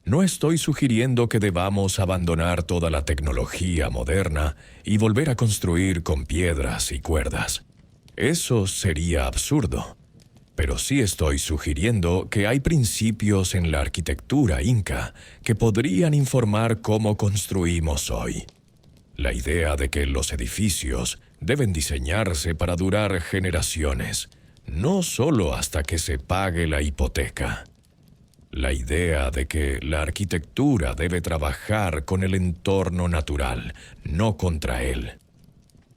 [SPEAKER 1] No estoy sugiriendo que debamos abandonar toda la tecnología moderna y volver a construir con piedras y cuerdas. Eso sería absurdo. Pero sí estoy sugiriendo que hay principios en la arquitectura inca que podrían informar cómo construimos hoy. La idea de que los edificios deben diseñarse para durar generaciones, no solo hasta que se pague la hipoteca. La idea de que la arquitectura debe trabajar con el entorno natural, no contra él.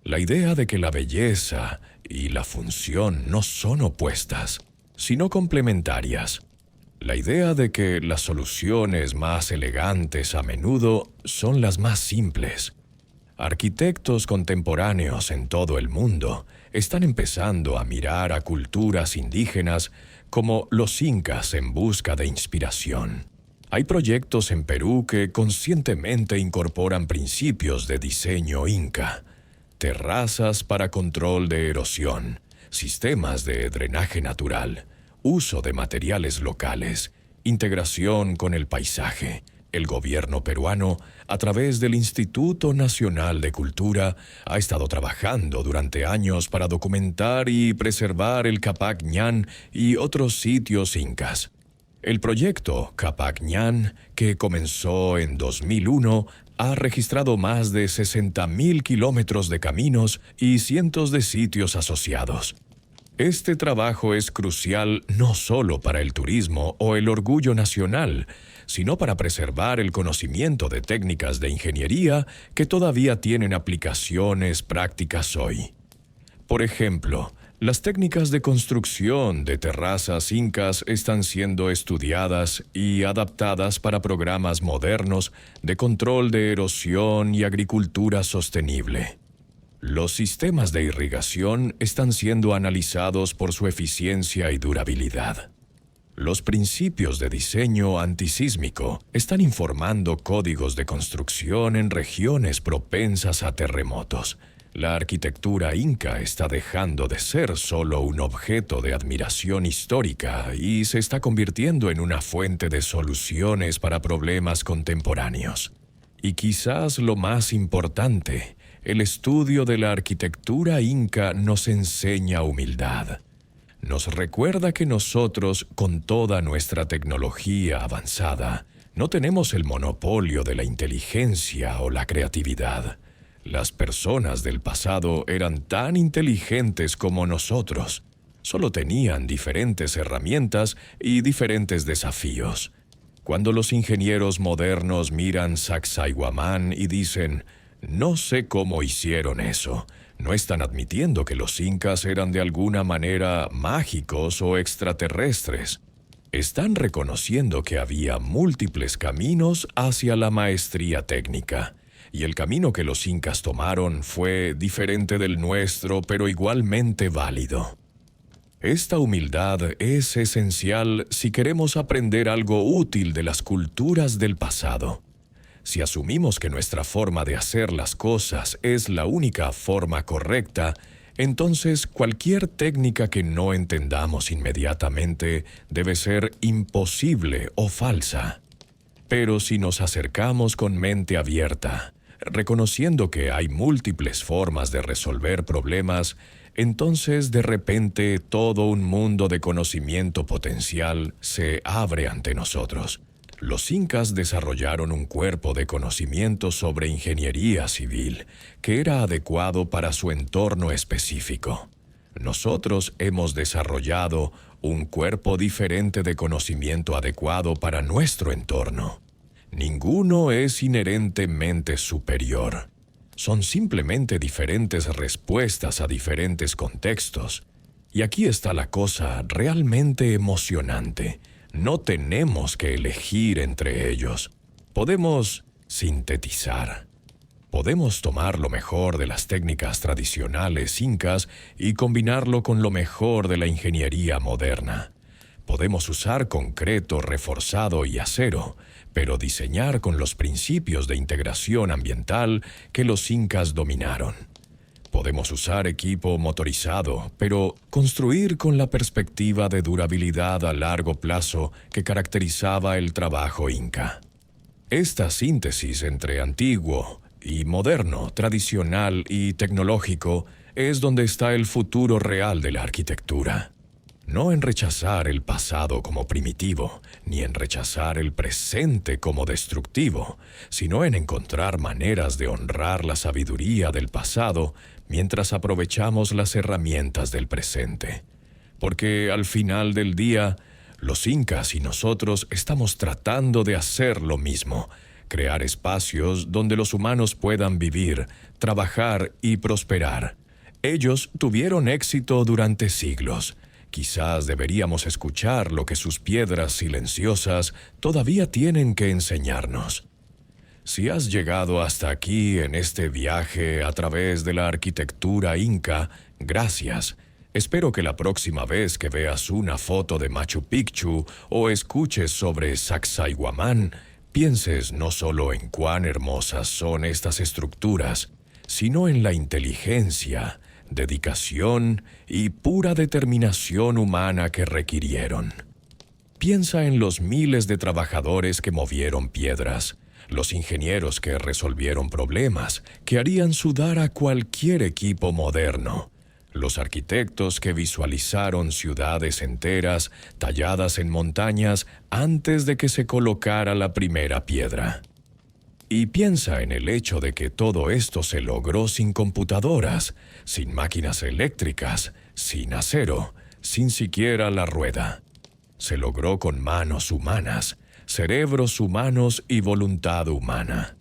[SPEAKER 1] La idea de que la belleza y la función no son opuestas, sino complementarias. La idea de que las soluciones más elegantes a menudo son las más simples. Arquitectos contemporáneos en todo el mundo están empezando a mirar a culturas indígenas como los incas en busca de inspiración. Hay proyectos en Perú que conscientemente incorporan principios de diseño inca. Terrazas para control de erosión, sistemas de drenaje natural, uso de materiales locales, integración con el paisaje. El gobierno peruano, a través del Instituto Nacional de Cultura, ha estado trabajando durante años para documentar y preservar el Capac Ñan y otros sitios incas. El proyecto Capac Ñan, que comenzó en 2001, ha registrado más de 60.000 kilómetros de caminos y cientos de sitios asociados. Este trabajo es crucial no solo para el turismo o el orgullo nacional, sino para preservar el conocimiento de técnicas de ingeniería que todavía tienen aplicaciones prácticas hoy. Por ejemplo, las técnicas de construcción de terrazas incas están siendo estudiadas y adaptadas para programas modernos de control de erosión y agricultura sostenible. Los sistemas de irrigación están siendo analizados por su eficiencia y durabilidad. Los principios de diseño antisísmico están informando códigos de construcción en regiones propensas a terremotos. La arquitectura inca está dejando de ser solo un objeto de admiración histórica y se está convirtiendo en una fuente de soluciones para problemas contemporáneos. Y quizás lo más importante, el estudio de la arquitectura inca nos enseña humildad. Nos recuerda que nosotros, con toda nuestra tecnología avanzada, No tenemos el monopolio de la inteligencia o la creatividad. Las personas del pasado eran tan inteligentes como nosotros. Solo tenían diferentes herramientas y diferentes desafíos. Cuando los ingenieros modernos miran Sacsayhuamán y dicen, no sé cómo hicieron eso, no están admitiendo que los incas eran de alguna manera mágicos o extraterrestres. Están reconociendo que había múltiples caminos hacia la maestría técnica, y el camino que los incas tomaron fue diferente del nuestro, pero igualmente válido. Esta humildad es esencial si queremos aprender algo útil de las culturas del pasado. Si asumimos que nuestra forma de hacer las cosas es la única forma correcta, entonces cualquier técnica que no entendamos inmediatamente debe ser imposible o falsa. Pero si nos acercamos con mente abierta, reconociendo que hay múltiples formas de resolver problemas, entonces de repente todo un mundo de conocimiento potencial se abre ante nosotros. Los incas desarrollaron un cuerpo de conocimiento sobre ingeniería civil que era adecuado para su entorno específico. Nosotros hemos desarrollado un cuerpo diferente de conocimiento adecuado para nuestro entorno. Ninguno es inherentemente superior. Son simplemente diferentes respuestas a diferentes contextos. Y aquí está la cosa realmente emocionante. No tenemos que elegir entre ellos. Podemos sintetizar. Podemos tomar lo mejor de las técnicas tradicionales incas y combinarlo con lo mejor de la ingeniería moderna. Podemos usar concreto reforzado y acero, pero diseñar con los principios de integración ambiental que los incas dominaron. Podemos usar equipo motorizado, pero construir con la perspectiva de durabilidad a largo plazo que caracterizaba el trabajo inca. Esta síntesis entre antiguo y moderno, tradicional y tecnológico es donde está el futuro real de la arquitectura. No en rechazar el pasado como primitivo, ni en rechazar el presente como destructivo, sino en encontrar maneras de honrar la sabiduría del pasado mientras aprovechamos las herramientas del presente. Porque al final del día, los incas y nosotros estamos tratando de hacer lo mismo, crear espacios donde los humanos puedan vivir, trabajar y prosperar. Ellos tuvieron éxito durante siglos. Quizás deberíamos escuchar lo que sus piedras silenciosas todavía tienen que enseñarnos. Si has llegado hasta aquí en este viaje a través de la arquitectura inca, gracias. Espero que la próxima vez que veas una foto de Machu Picchu o escuches sobre Sacsayhuamán, pienses no solo en cuán hermosas son estas estructuras, sino en la inteligencia, dedicación y pura determinación humana que requirieron. Piensa en los miles de trabajadores que movieron piedras, los ingenieros que resolvieron problemas que harían sudar a cualquier equipo moderno, los arquitectos que visualizaron ciudades enteras talladas en montañas antes de que se colocara la primera piedra. Y piensa en el hecho de que todo esto se logró sin computadoras, sin máquinas eléctricas, sin acero, sin siquiera la rueda. Se logró con manos humanas, cerebros humanos y voluntad humana.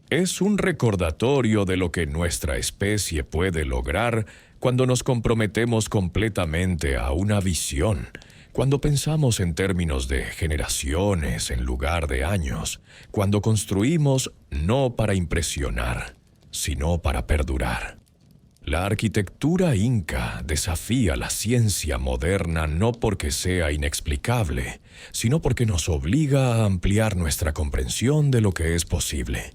[SPEAKER 1] Es un recordatorio de lo que nuestra especie puede lograr cuando nos comprometemos completamente a una visión, cuando pensamos en términos de generaciones en lugar de años, cuando construimos no para impresionar, sino para perdurar. La arquitectura inca desafía la ciencia moderna no porque sea inexplicable, sino porque nos obliga a ampliar nuestra comprensión de lo que es posible.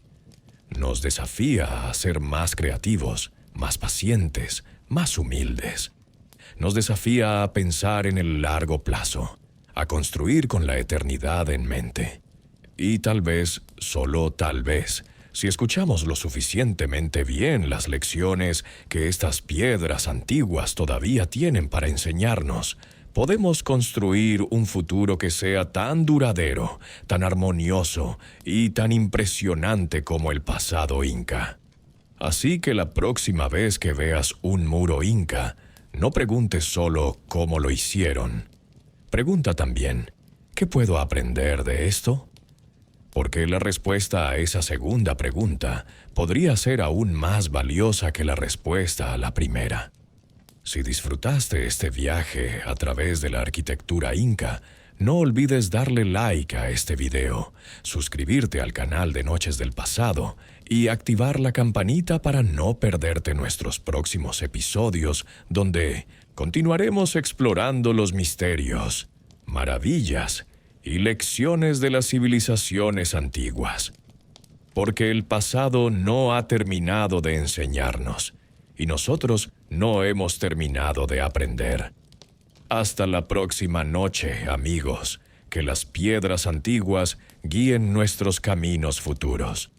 [SPEAKER 1] Nos desafía a ser más creativos, más pacientes, más humildes. Nos desafía a pensar en el largo plazo, a construir con la eternidad en mente. Y tal vez, solo tal vez, si escuchamos lo suficientemente bien las lecciones que estas piedras antiguas todavía tienen para enseñarnos, podemos construir un futuro que sea tan duradero, tan armonioso y tan impresionante como el pasado inca. Así que la próxima vez que veas un muro inca, no preguntes solo cómo lo hicieron. Pregunta también, ¿qué puedo aprender de esto? Porque la respuesta a esa segunda pregunta podría ser aún más valiosa que la respuesta a la primera. Si disfrutaste este viaje a través de la arquitectura inca, no olvides darle like a este video, suscribirte al canal de Noches del Pasado y activar la campanita para no perderte nuestros próximos episodios donde continuaremos explorando los misterios, maravillas y lecciones de las civilizaciones antiguas. Porque el pasado no ha terminado de enseñarnos y nosotros no hemos terminado de aprender. Hasta la próxima noche, amigos. Que las piedras antiguas guíen nuestros caminos futuros.